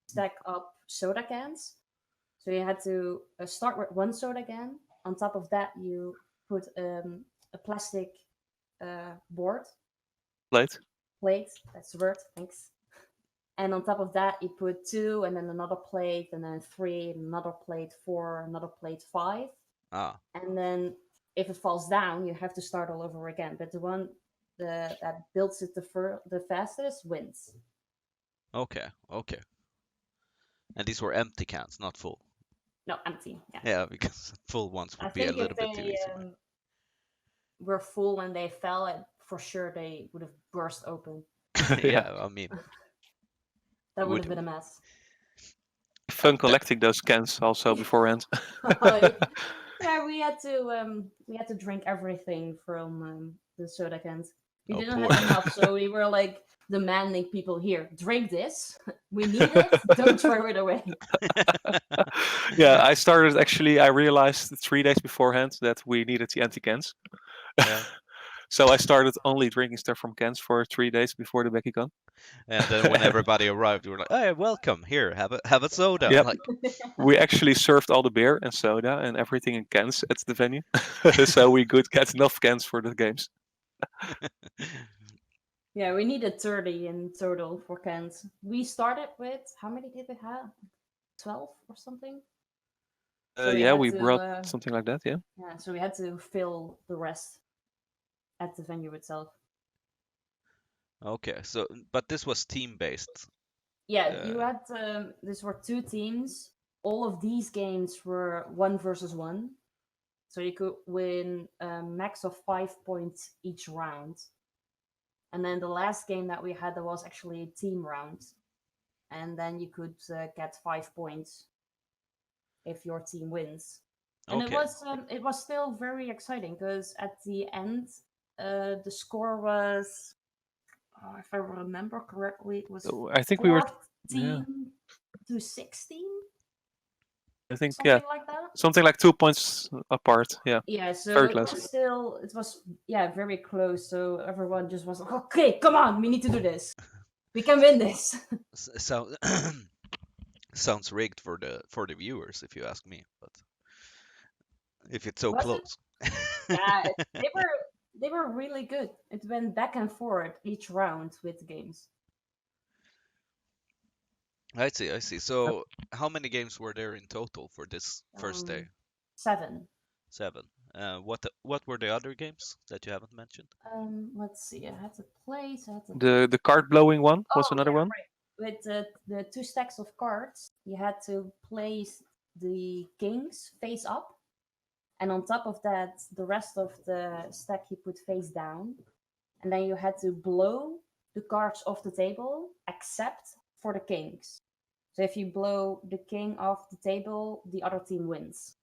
Speaker 3: stack up soda cans. So you had to start with one soda can. On top of that, you put a plastic board plate. That's the word. Thanks. And on top of that, you put two, and then another plate, and then three, another plate, four, another plate, five.
Speaker 1: Ah.
Speaker 3: And then if it falls down, you have to start all over again. But the one that builds it the fastest wins.
Speaker 1: Okay. And these were empty cans, not full.
Speaker 3: No, empty. Yeah.
Speaker 1: Yeah, because full ones
Speaker 3: I
Speaker 1: would be a
Speaker 3: think if
Speaker 1: little bit too
Speaker 3: they
Speaker 1: easy.
Speaker 3: were full and they fell, for sure they would have burst open.
Speaker 1: Yeah, I mean,
Speaker 3: That would have been a mess.
Speaker 2: Fun collecting those cans also beforehand.
Speaker 3: Yeah, we had to drink everything from the soda cans. We
Speaker 1: Oh,
Speaker 3: didn't
Speaker 1: poor.
Speaker 3: have enough, so we were like demanding people here, drink this. We need it. Don't throw it away.
Speaker 2: Yeah, I realized 3 days beforehand that we needed the empty cans.
Speaker 1: Yeah.
Speaker 2: So I started only drinking stuff from cans for 3 days before the Beckycon.
Speaker 1: And then when everybody arrived, we were like, "Hey, welcome! Here, have a soda."
Speaker 2: Yep.
Speaker 1: Like,
Speaker 2: We actually served all the beer and soda and everything in cans at the venue. So we could get enough cans for the games.
Speaker 3: Yeah, we needed 30 in total for cans. We started with, how many did we have? 12 or something? So
Speaker 2: Yeah,
Speaker 3: had
Speaker 2: we
Speaker 3: to,
Speaker 2: brought something like that, yeah.
Speaker 3: Yeah, so we had to fill the rest at the venue itself.
Speaker 1: okay, so but this was team based.
Speaker 3: Yeah, you had these were two teams. All of these games were 1 versus 1, so you could win a max of 5 points each round. And then the last game that we had, there was actually a team round, and then you could get 5 points if your team wins. And
Speaker 1: Okay.
Speaker 3: it was still very exciting because at the end, the score was, if I remember correctly, it was
Speaker 2: I think we were.
Speaker 3: 14 to 16,
Speaker 2: I think
Speaker 3: something like that.
Speaker 2: something like 2 points apart. Yeah.
Speaker 3: Yeah, so
Speaker 2: Very
Speaker 3: it
Speaker 2: close.
Speaker 3: was still, it was, yeah, very close. So everyone just was like, okay, come on, we need to do this. We can win this.
Speaker 1: So sounds rigged for the viewers, if you ask me. But if it's so
Speaker 3: Was it?
Speaker 1: close.
Speaker 3: Yeah, they were really good. It went back and forth each round with the games.
Speaker 1: I see, I see. So how many games were there in total for this first day?
Speaker 3: 7.
Speaker 1: 7. What were the other games that you haven't mentioned?
Speaker 3: Let's see. I had to place. I had to.
Speaker 2: The card blowing one was
Speaker 3: Oh,
Speaker 2: another
Speaker 3: yeah,
Speaker 2: one.
Speaker 3: right. With the 2 stacks of cards, you had to place the kings face up, and on top of that, the rest of the stack you put face down, and then you had to blow the cards off the table, except for the kings. So if you blow the king off the table, the other team wins.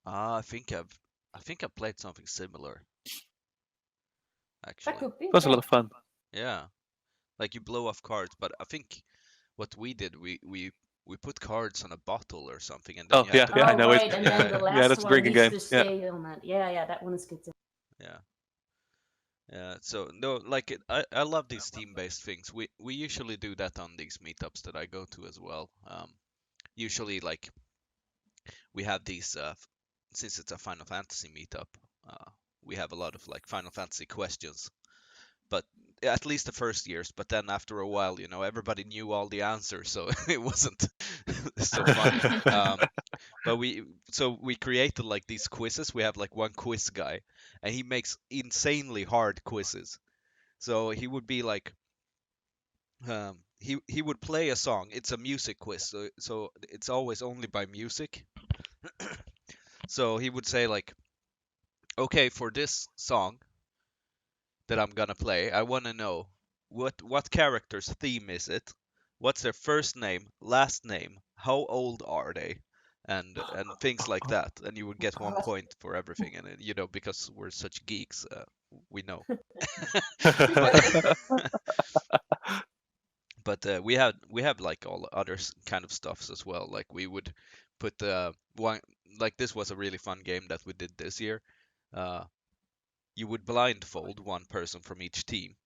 Speaker 1: I think I've played something similar.
Speaker 3: That
Speaker 1: Actually.
Speaker 3: could be.
Speaker 2: It was a
Speaker 3: Yeah.
Speaker 2: lot of fun.
Speaker 1: Yeah. Like you blow off cards, but I think what we did, we put cards on a bottle or something, and then you have to.
Speaker 2: I
Speaker 3: Oh,
Speaker 2: know it.
Speaker 3: right, and then the
Speaker 2: Yeah,
Speaker 3: last
Speaker 2: that's a
Speaker 3: one
Speaker 2: drinking
Speaker 3: needs
Speaker 2: game.
Speaker 3: to
Speaker 2: Yeah.
Speaker 3: stay on that. Yeah, that one is good too.
Speaker 1: Yeah. Yeah. So no, like I love these team-based things. We usually do that on these meetups that I go to as well. Usually like we have these since it's a Final Fantasy meetup, we have a lot of like Final Fantasy questions. But at least the first years, but then after a while, everybody knew all the answers, so it wasn't so funny. But we created like these quizzes. We have like one quiz guy, and he makes insanely hard quizzes. So he would be like, he would play a song. It's a music quiz, so it's always only by music. So he would say like, okay, for this song that I'm gonna play, I wanna know what character's theme is it? What's their first name, last name, how old are they? And things like that. And you would get 1 point for everything. And because we're such geeks, we know. But we have like all other kind of stuffs as well. Like we would put one, like this was a really fun game that we did this year. You would blindfold one person from each team,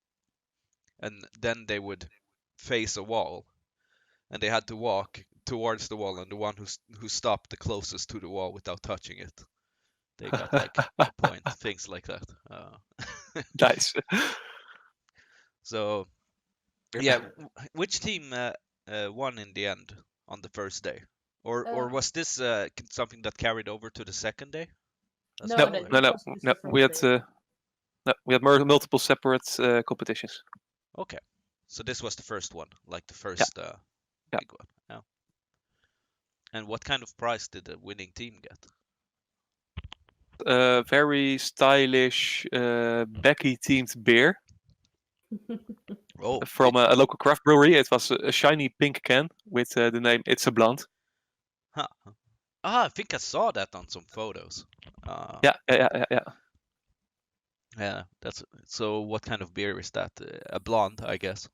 Speaker 1: and then they would face a wall, and they had to walk towards the wall, and the one who stopped the closest to the wall without touching it, they got like a point. Things like that.
Speaker 2: Nice.
Speaker 1: So yeah, which team won in the end on the first day, or was this something that carried over to the second day? As
Speaker 3: No,
Speaker 1: well,
Speaker 3: that
Speaker 1: or-
Speaker 3: this was just the
Speaker 2: We had
Speaker 3: first day.
Speaker 2: we had multiple separate competitions.
Speaker 1: Okay, so this was the first one, like the
Speaker 2: Yeah.
Speaker 1: first
Speaker 2: Yeah.
Speaker 1: big one. Yeah. And what kind of prize did the winning team get?
Speaker 2: Very stylish Becky themed beer
Speaker 1: Oh,
Speaker 2: from a local craft brewery. It was a shiny pink can with the name It's a Blonde.
Speaker 1: huh. I think I saw that on some photos.
Speaker 2: Yeah.
Speaker 1: Yeah, that's so. What kind of beer is that? A blonde, I guess.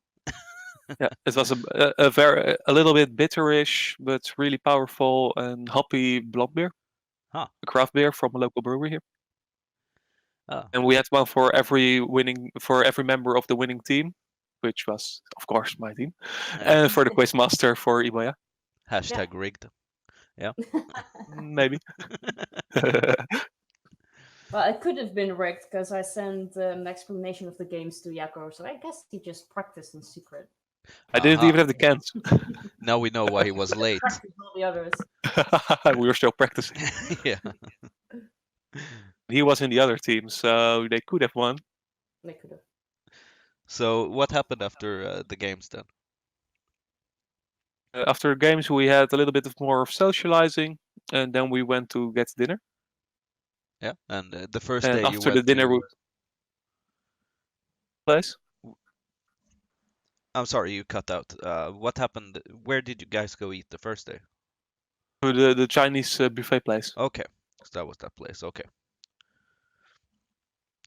Speaker 2: Yeah, it was a little bit bitterish, but really powerful and hoppy blonde beer.
Speaker 1: Huh.
Speaker 2: A craft beer from a local brewery here.
Speaker 1: Oh.
Speaker 2: And we had one for every member of the winning team, which was of course my team, and for the quizmaster for Iboya.
Speaker 1: Hashtag rigged. Yeah.
Speaker 2: Maybe.
Speaker 3: Well, it could have been rigged because I sent an explanation of the games to Jacco, so I guess he just practiced in secret.
Speaker 2: I didn't even have the cans.
Speaker 1: Now we know why he was late.
Speaker 3: Practiced all the others.
Speaker 2: We were still practicing.
Speaker 1: Yeah.
Speaker 2: He was in the other team, so they could have won.
Speaker 3: They could have.
Speaker 1: So what happened after the games then?
Speaker 2: After the games, we had a little bit of more of socializing, and then we went to get dinner.
Speaker 1: Yeah, and the first
Speaker 2: And
Speaker 1: day you
Speaker 2: after the
Speaker 1: went
Speaker 2: dinner, we
Speaker 1: to.
Speaker 2: place
Speaker 1: I'm sorry, you cut out. What happened? Where did you guys go eat the first day?
Speaker 2: to the Chinese buffet place.
Speaker 1: Okay, so that was that place. Okay,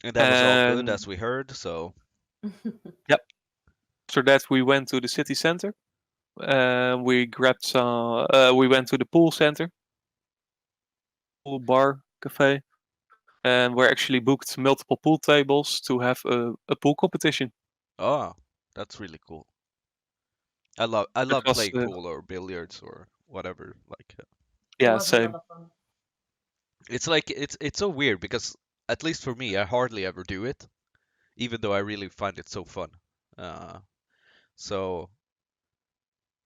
Speaker 1: and that was all good
Speaker 2: And
Speaker 1: as we heard. So.
Speaker 2: yep. After that, we went to the city center. We grabbed some. We went to the pool center, pool bar, cafe, and we actually booked multiple pool tables to have a pool competition.
Speaker 1: Oh, that's really cool. I
Speaker 2: It
Speaker 1: love
Speaker 2: was
Speaker 1: playing pool or billiards or whatever. Like
Speaker 3: It
Speaker 2: yeah,
Speaker 3: was a lot
Speaker 2: same.
Speaker 3: of fun.
Speaker 1: it's like it's so weird because at least for me, I hardly ever do it, even though I really find it so fun. Uh, so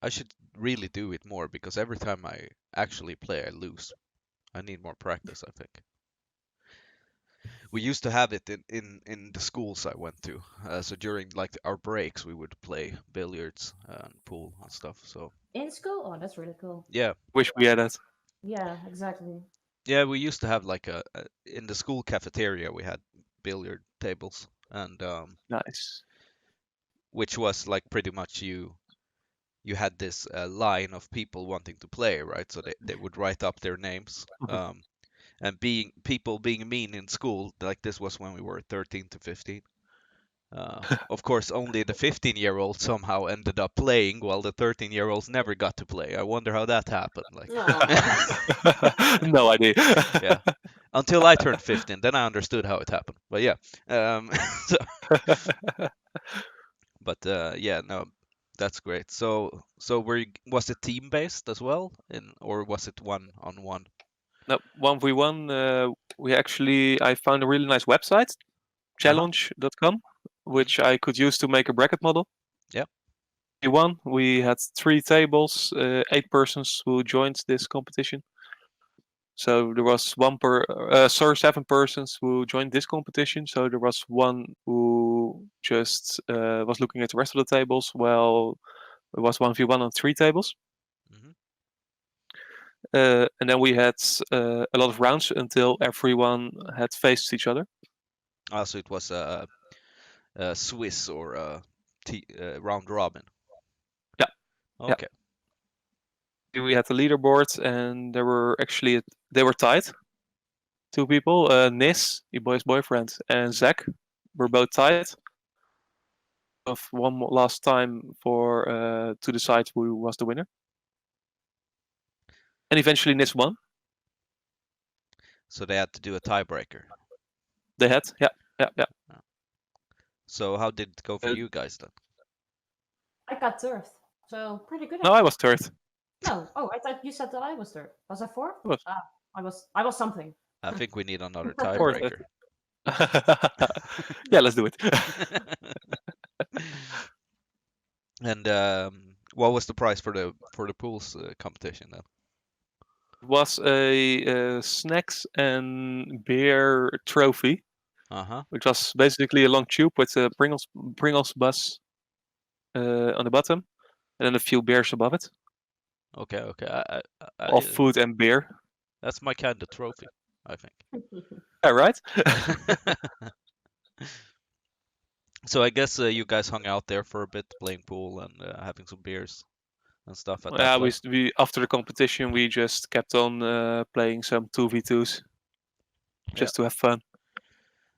Speaker 1: I should really do it more because every time I actually play, I lose. I need more practice, I think. We used to have it in the schools I went to. So during like our breaks, we would play billiards and pool and stuff. So
Speaker 3: In school? Oh, that's really cool.
Speaker 1: yeah,
Speaker 2: Wish we had that.
Speaker 3: Yeah, exactly.
Speaker 1: yeah, we used to have like a in the school cafeteria we had billiard tables and
Speaker 2: Nice.
Speaker 1: which was like pretty much you had this line of people wanting to play, right? So they would write up their names.
Speaker 2: Mhm.
Speaker 1: And being mean in school, like this was when we were 13 to 15. Of course, only the 15-year-olds somehow ended up playing, while the 13-year-olds never got to play. I wonder how that happened. Like,
Speaker 3: Aw.
Speaker 2: No idea.
Speaker 1: yeah, until I turned 15, then I understood how it happened. But yeah, so, but yeah, no, that's great. So was it team based as well, or was it one on one?
Speaker 2: No, 1v1. We actually I found a really nice website,
Speaker 1: Uh-huh.
Speaker 2: challenge.com, which I could use to make a bracket model.
Speaker 1: Yeah.
Speaker 2: We won. We had 3 tables, 8 persons who joined this competition. So there was 7 persons who joined this competition. So there was one who just was looking at the rest of the tables. Well, it was 1v1 on 3 tables.
Speaker 1: Hmm.
Speaker 2: And then we had a lot of rounds until everyone had faced each other.
Speaker 1: Also, it was a Swiss or a round robin.
Speaker 2: Yeah, yeah.
Speaker 1: Okay.
Speaker 2: We had the leaderboard, and they were tied. 2 people, Nis, your boy's boyfriend, and
Speaker 1: Hmm.
Speaker 2: Zach, were both tied. Of last time for to decide who was the winner, and eventually Nis won.
Speaker 1: So they had to do a tiebreaker.
Speaker 2: They had, yeah, yeah, yeah.
Speaker 1: Yeah. So how did it go for
Speaker 2: Uh,
Speaker 1: you guys then?
Speaker 3: I got third. So pretty good
Speaker 2: no, I
Speaker 3: actually.
Speaker 2: was third.
Speaker 3: No. Oh, I thought you said that I was third. Was I fourth?
Speaker 2: I was
Speaker 3: Ah, I was something.
Speaker 1: I think we need another
Speaker 2: fourth.
Speaker 1: tiebreaker.
Speaker 2: Yeah, let's do it.
Speaker 1: And what was the prize for the pools competition then?
Speaker 2: It was a snacks and beer trophy,
Speaker 1: Uh-huh.
Speaker 2: which was basically a long tube with a Pringles bus on the bottom, and then a few beers above it,
Speaker 1: Okay, okay.
Speaker 2: of food and beer.
Speaker 1: That's my kind of trophy, I think.
Speaker 2: Yeah, right.
Speaker 1: So I guess you guys hung out there for a bit, playing pool and having some beers and stuff at that
Speaker 2: Yeah,
Speaker 1: place,
Speaker 2: we after the competition we just kept on playing some 2v2s
Speaker 1: yeah,
Speaker 2: just to have fun.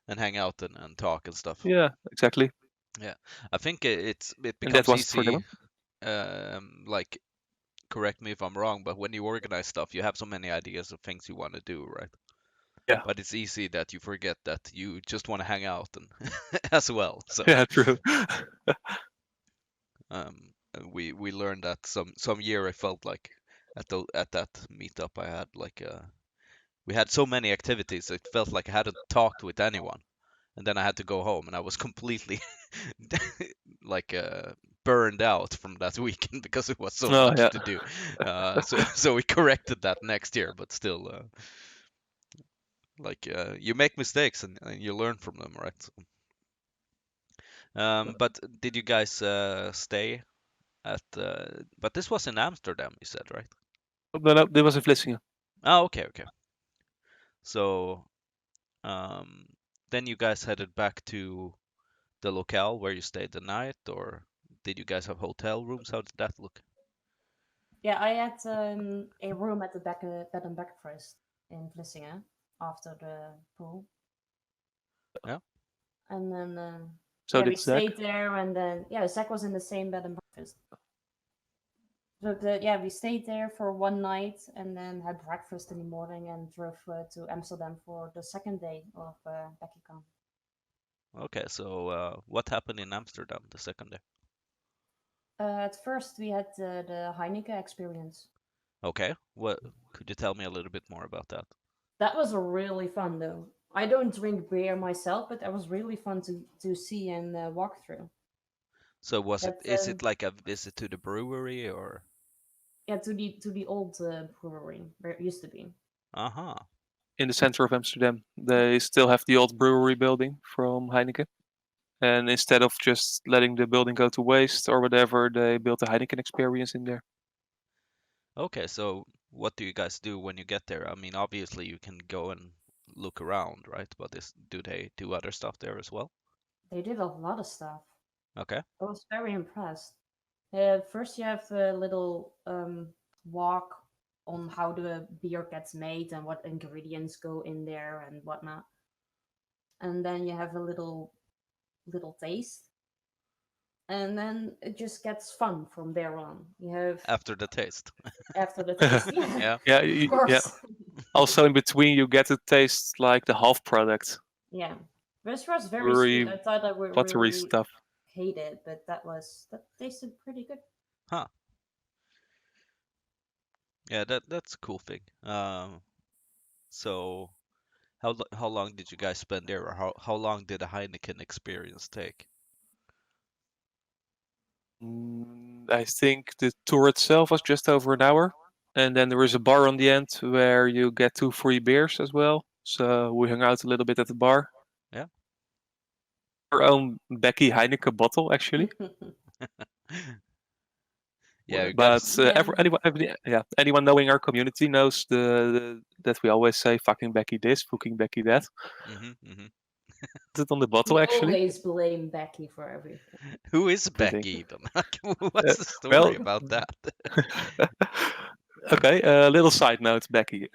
Speaker 1: and hang out and talk and stuff.
Speaker 2: Yeah, exactly.
Speaker 1: Yeah, I think it
Speaker 2: And that
Speaker 1: becomes
Speaker 2: was it for
Speaker 1: easy.
Speaker 2: them.
Speaker 1: Like, correct me if I'm wrong, but when you organize stuff, you have so many ideas of things you want to do, right?
Speaker 2: Yeah,
Speaker 1: But it's easy that you forget that you just want to hang out and as well. So
Speaker 2: yeah, true.
Speaker 1: we learned that some year I felt like at that meetup I had like we had so many activities it felt like I hadn't talked with anyone, and then I had to go home and I was completely like burned out from that weekend because it was so
Speaker 2: Oh
Speaker 1: much
Speaker 2: yeah,
Speaker 1: to do. So we corrected that next year, but still like you make mistakes and you learn from them, right? So, but did you guys stay at but this was in Amsterdam, you said, right?
Speaker 2: No, this was in Vlissingen.
Speaker 1: Oh, okay, okay. So um, then you guys headed back to the locale where you stayed the night, or did you guys have hotel rooms? How did that look?
Speaker 3: Yeah, I had a room at the bed and breakfast in Vlissingen after the pool,
Speaker 1: Yeah.
Speaker 3: and then
Speaker 2: So
Speaker 3: yeah, we
Speaker 2: did Zach.
Speaker 3: stayed there, and then yeah, Zach was in the same bed and breakfast. So yeah, we stayed there for one night, and then had breakfast in the morning, and drove to Amsterdam for the second day of Beckycon.
Speaker 1: Okay, so what happened in Amsterdam the second day?
Speaker 3: At first, we had the Heinicke Experience.
Speaker 1: Okay, what could you tell me a little bit more about that?
Speaker 3: That was really fun, though. I don't drink beer myself, but that was really fun to see and walk through.
Speaker 1: So was it
Speaker 3: That
Speaker 1: is it like a visit to the brewery or?
Speaker 3: yeah, to the old brewery where it used to be.
Speaker 1: Uh-huh.
Speaker 2: In the center of Amsterdam. They still have the old brewery building from Heineken. And instead of just letting the building go to waste or whatever, they built a Heineken Experience in there.
Speaker 1: Okay, so what do you guys do when you get there? I mean, obviously you can go and look around, right? But do they do other stuff there as well?
Speaker 3: They did a lot of stuff.
Speaker 1: Okay.
Speaker 3: I was very impressed. First, you have a little walk on how the beer gets made and what ingredients go in there and whatnot. And then you have a little taste, and then it just gets fun from there on. You have
Speaker 1: After the taste.
Speaker 3: after the taste, yeah,
Speaker 1: Yeah.
Speaker 2: Yeah,
Speaker 3: of
Speaker 2: yeah.
Speaker 3: course,
Speaker 2: Also in between, you get to taste like the half product,
Speaker 3: yeah. This was very sweet.
Speaker 2: brewery,
Speaker 3: I thought I would
Speaker 2: buttery
Speaker 3: really
Speaker 2: stuff.
Speaker 3: hate it, but that tasted pretty good.
Speaker 1: Huh. Yeah, that's a cool thing. So how long did you guys spend there, or how long did the Heineken experience take?
Speaker 2: I think the tour itself was just over an hour. And then there is a bar on the end where you get 2 free beers as well. So we hung out a little bit at the bar.
Speaker 1: Yeah.
Speaker 2: Our own Becky Heineken bottle, actually.
Speaker 1: Yeah, you
Speaker 2: But
Speaker 1: guys.
Speaker 3: Yeah.
Speaker 2: anyone knowing our community knows that we always say fucking Becky this, fucking Becky that.
Speaker 1: Hmm.
Speaker 2: Is it on the bottle
Speaker 3: We
Speaker 2: actually?
Speaker 3: always blame Becky for everything.
Speaker 1: Who is
Speaker 2: Everything.
Speaker 1: Becky even? Like, what's the
Speaker 2: Well,
Speaker 1: story about that?
Speaker 2: okay. A little side note, Becky.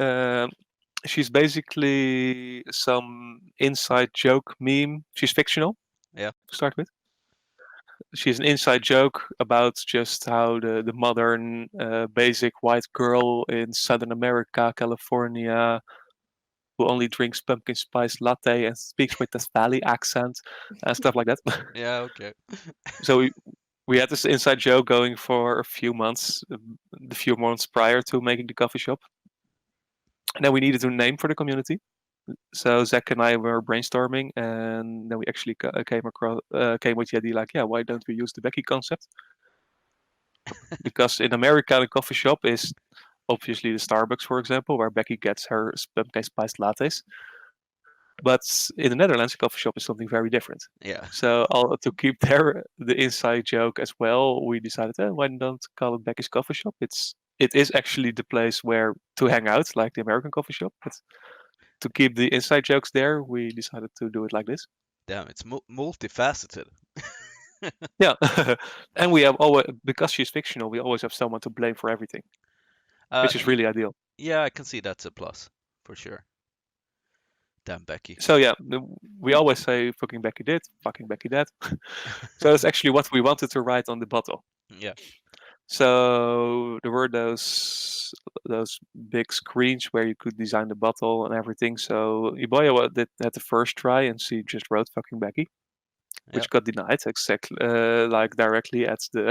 Speaker 2: She's basically some inside joke meme. She's fictional
Speaker 1: Yeah.
Speaker 2: to start with. She's an inside joke about just how the modern basic white girl in Southern America, California, who only drinks pumpkin spice latte and speaks with this valley accent and stuff like that.
Speaker 1: Yeah. Okay.
Speaker 2: So we had this inside joke going for a few months, the few months prior to making the coffee shop. And then we needed a name for the community. So Zach and I were brainstorming, and then we actually came with the idea like, yeah, why don't we use the Becky concept? Because in America, the coffee shop is obviously the Starbucks, for example, where Becky gets her pumpkin spiced lattes. But in the Netherlands, a coffee shop is something very different.
Speaker 1: Yeah.
Speaker 2: So to keep the inside joke as well, we decided, why don't call it Becky's Coffee Shop? It is actually the place where to hang out, like the American coffee shop. But to keep the inside jokes there, we decided to do it like this.
Speaker 1: Damn, it's multifaceted.
Speaker 2: Yeah, and we have always, because she's fictional, we always have someone to blame for everything,
Speaker 1: Uh,
Speaker 2: which is
Speaker 1: y-
Speaker 2: really ideal.
Speaker 1: yeah, I can see that's a plus for sure. Damn Becky.
Speaker 2: So yeah, we always say fucking Becky did, fucking Becky that. So that's actually what we wanted to write on the bottle.
Speaker 1: Yeah.
Speaker 2: So there were those big screens where you could design the bottle and everything. So had the first try and she just wrote fucking Becky,
Speaker 1: Yeah.
Speaker 2: which got denied exactly like directly at the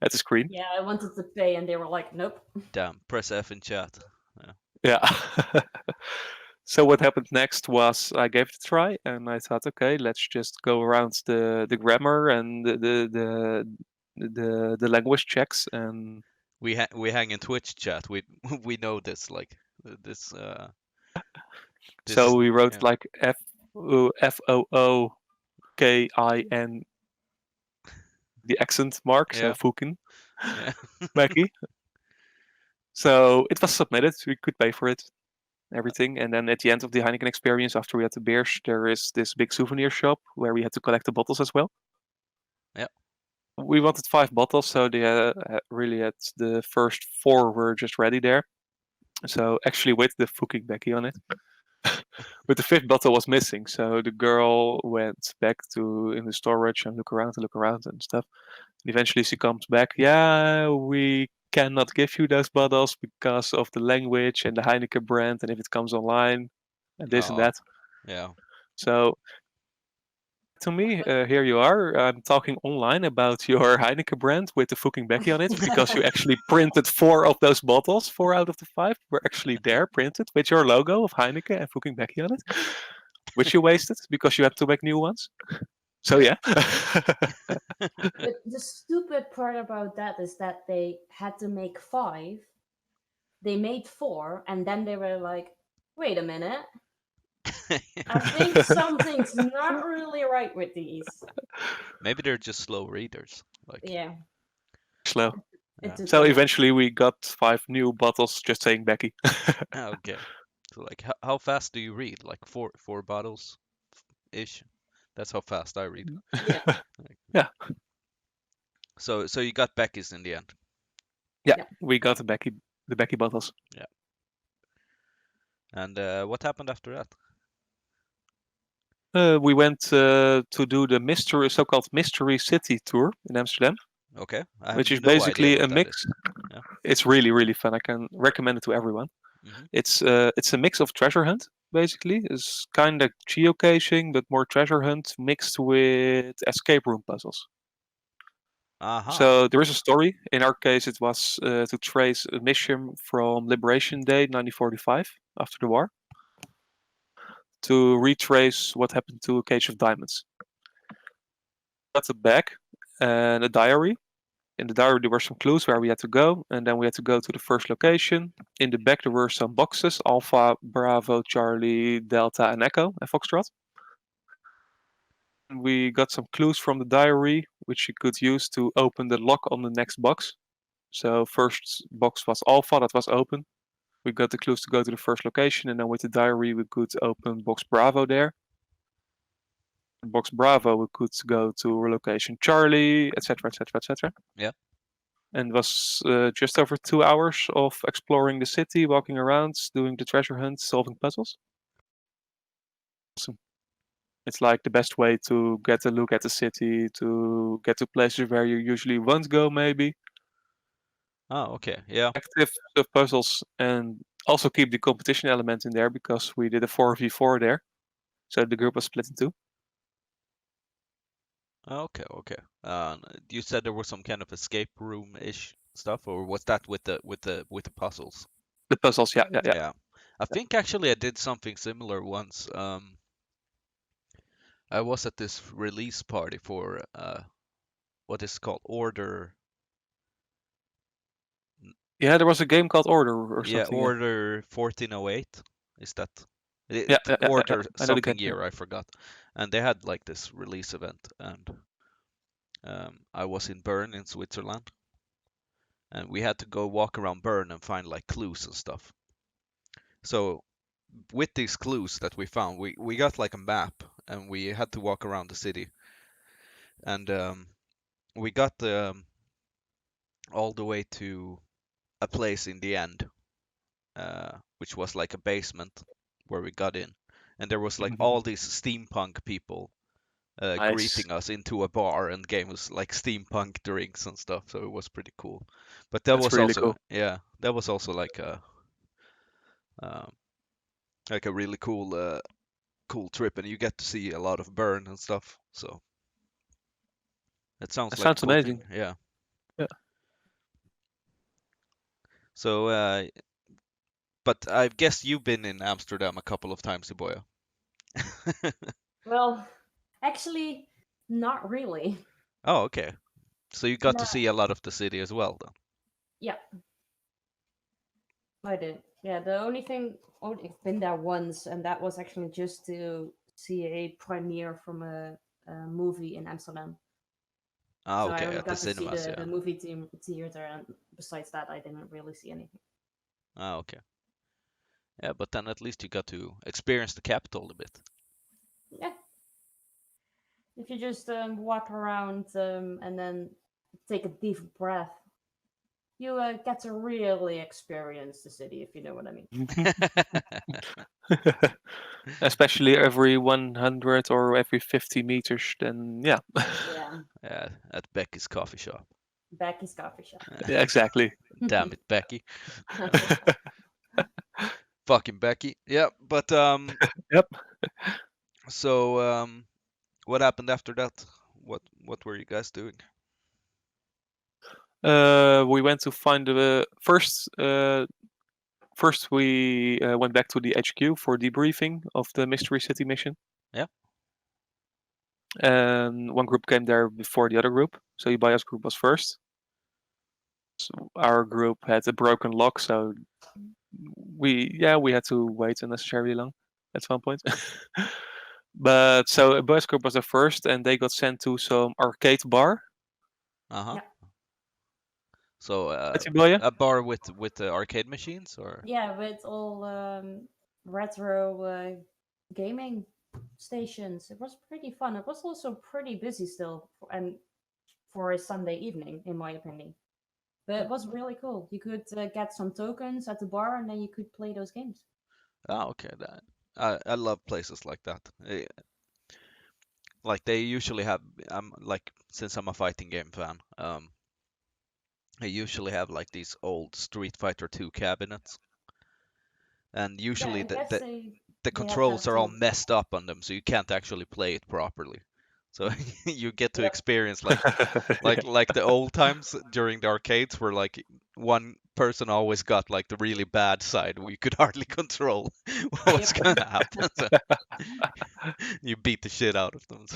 Speaker 2: at the screen.
Speaker 3: Yeah, I wanted to pay, and they were like, "Nope."
Speaker 1: Damn. Press F in chat. Yeah.
Speaker 2: Yeah. So what happened next was I gave it a try and I thought, okay, let's just go around the grammar and the language checks and
Speaker 1: We hang in Twitch chat. We we know this like this this
Speaker 2: so
Speaker 1: is
Speaker 2: we wrote
Speaker 1: yeah.
Speaker 2: like Fookkin, the accent mark, so
Speaker 1: Yeah.
Speaker 2: Fukin.
Speaker 1: Yeah.
Speaker 2: Becky. So it was submitted. We could pay for it, everything. And then at the end of the Heineken experience, after we had the beers, there is this big souvenir shop where we had to collect the bottles as well.
Speaker 1: Yeah.
Speaker 2: We wanted 5 bottles, so they really had the first 4 were just ready there. So actually with the fucking Becky on it. But the 5th bottle was missing, so the girl went back to in the storage and look around and stuff. And eventually she comes back. Yeah, we cannot give you those bottles because of the language and the Heineken brand, and if it comes online, and this and
Speaker 1: Oh,
Speaker 2: that.
Speaker 1: yeah.
Speaker 2: So to me, here you are. I'm talking online about your Heineken brand with the fucking Becky on it because you actually printed 4 of those bottles. 4 out of the 5 were actually there printed with your logo of Heineken and fucking Becky on it, which you wasted because you had to make new ones. So
Speaker 1: Yeah.
Speaker 2: yeah.
Speaker 3: But the stupid part about that is that they had to make 5. They made 4, and then they were like, "Wait a minute, I think something's not really right with these."
Speaker 1: Maybe they're just slow readers. Like,
Speaker 3: Yeah,
Speaker 2: Slow.
Speaker 3: it
Speaker 1: yeah.
Speaker 3: took a
Speaker 2: So
Speaker 3: while.
Speaker 2: eventually we got 5 new bottles just saying Becky.
Speaker 1: Okay. So like, how fast do you read? Like four bottles ish. That's how fast I read.
Speaker 3: Yeah,
Speaker 1: Like,
Speaker 2: Yeah.
Speaker 1: so you got Becky's in the end.
Speaker 2: Yeah,
Speaker 3: yeah.
Speaker 2: we got the Becky bottles.
Speaker 1: Yeah. And what happened after that?
Speaker 2: We went to do the so-called Mystery City tour in Amsterdam,
Speaker 1: Okay. I have
Speaker 2: which is
Speaker 1: no idea
Speaker 2: basically a
Speaker 1: what that
Speaker 2: mix.
Speaker 1: is. Yeah.
Speaker 2: It's really, really fun. I can recommend it to everyone.
Speaker 1: Hmm.
Speaker 2: It's a mix of treasure hunt, basically. It's kind of geocaching, but more treasure hunt mixed with escape room puzzles.
Speaker 1: Aha.
Speaker 2: So there is a story. In our case, it was to trace a mission from Liberation Day 1945, after the war, to retrace what happened to a cage of diamonds. Got a bag and a diary. In the diary, there were some clues where we had to go, and then we had to go to the first location. In the back, there were some boxes: Alpha, Bravo, Charlie, Delta, and Echo, and Foxtrot. We got some clues from the diary, which you could use to open the lock on the next box. So first box was Alpha, that was open. We got the clues to go to the first location, and then with the diary, we could open box Bravo there. Box Bravo, we could go to location Charlie, etc., etc., etc.
Speaker 1: Yeah.
Speaker 2: And was just over 2 hours of exploring the city, walking around, doing the treasure hunt, solving puzzles. Awesome. It's like the best way to get a look at the city, to get to places where you usually won't go, maybe.
Speaker 1: Oh, okay. Yeah.
Speaker 2: Active puzzles, and also keep the competition element in there because we did a 4v4 there. So the group was split in 2.
Speaker 1: Okay. Okay. You said there was some kind of escape room-ish stuff, or was that with the puzzles?
Speaker 2: The puzzles, yeah, yeah, yeah.
Speaker 1: Yeah. I think actually I did something similar once. I was at this release party for what is called Order.
Speaker 2: Yeah, there was a game called Order or
Speaker 1: Yeah,
Speaker 2: something. Yeah,
Speaker 1: Order 1408. Is that
Speaker 2: yeah, yeah, yeah, yeah.
Speaker 1: Order
Speaker 2: I know the
Speaker 1: something
Speaker 2: game. Yeah.
Speaker 1: year? I forgot. And they had like this release event, and I was in Bern in Switzerland, and we had to go walk around Bern and find like clues and stuff. So with these clues that we found, we got like a map, and we had to walk around the city, and we got all the way to a place in the end, which was like a basement where we got in, and there was like all these steampunk people
Speaker 2: Nice.
Speaker 1: greeting us into a bar and gave us like steampunk drinks and stuff. So it was pretty cool. But that
Speaker 2: That's
Speaker 1: was
Speaker 2: really
Speaker 1: also,
Speaker 2: cool.
Speaker 1: yeah, that was also um, like a really cool trip, and you get to see a lot of Bern and stuff. So that sounds
Speaker 2: That
Speaker 1: like a
Speaker 2: sounds
Speaker 1: cool thing.
Speaker 2: amazing.
Speaker 1: Yeah.
Speaker 2: Yeah.
Speaker 1: So, but I guess you've been in Amsterdam a couple of times, Iboya.
Speaker 3: Well, actually, not really.
Speaker 1: Oh, okay. So you got
Speaker 3: No,
Speaker 1: to see a lot of the city as well, then.
Speaker 3: yeah, I did. Yeah, the only thing, oh, I've been there once, and that was actually just to see a premiere from a movie in Amsterdam.
Speaker 1: Ah,
Speaker 3: So I
Speaker 1: okay,
Speaker 3: only
Speaker 1: at the
Speaker 3: got to see
Speaker 1: cinemas,
Speaker 3: the
Speaker 1: yeah.
Speaker 3: movie theater, and besides that, I didn't really see anything.
Speaker 1: Ah, okay. Yeah, but then at least you got to experience the capital a bit.
Speaker 3: Yeah, if you just walk around and then take a deep breath, you get to really experience the city, if you know what I mean.
Speaker 2: Especially every 100 or every 50 meters, then yeah.
Speaker 3: Yeah,
Speaker 1: Yeah, at Becky's coffee shop.
Speaker 3: Becky's coffee shop.
Speaker 2: Yeah, exactly.
Speaker 1: Damn it, Becky. Fucking Becky. Yeah, but
Speaker 2: Yep.
Speaker 1: so what happened after that? What were you guys doing?
Speaker 2: We went to find the first. First, we went back to the HQ for debriefing of the Mystery City mission.
Speaker 1: Yeah.
Speaker 2: And one group came there before the other group. So Iboya's group was first. So our group had a broken lock, so we had to wait unnecessarily long at some point. But so Iboya's group was the first, and they got sent to some arcade bar.
Speaker 1: Uh-huh.
Speaker 3: Yeah.
Speaker 1: So
Speaker 2: At Iboya.
Speaker 1: a bar with the arcade machines or
Speaker 3: Yeah, with all retro gaming stations. It was pretty fun. It was also pretty busy still, and for a Sunday evening, in my opinion. But it was really cool. You could get some tokens at the bar, and then you could play those games.
Speaker 1: Oh, okay. That I love places like that. Like they usually have like since I'm a fighting game fan, they usually have like these old Street Fighter 2 cabinets. And
Speaker 3: Yeah,
Speaker 1: usually
Speaker 3: I guess
Speaker 1: the
Speaker 3: they have
Speaker 1: controls
Speaker 3: that
Speaker 1: are all
Speaker 3: too.
Speaker 1: messed up on them, so you can't actually play it properly. So you get to
Speaker 3: Yep.
Speaker 1: experience like
Speaker 2: Yeah.
Speaker 1: like the old times during the arcades where like one person always got like the really bad side where you could hardly control what's
Speaker 3: Yep.
Speaker 1: gonna happen. So you beat the shit out of them.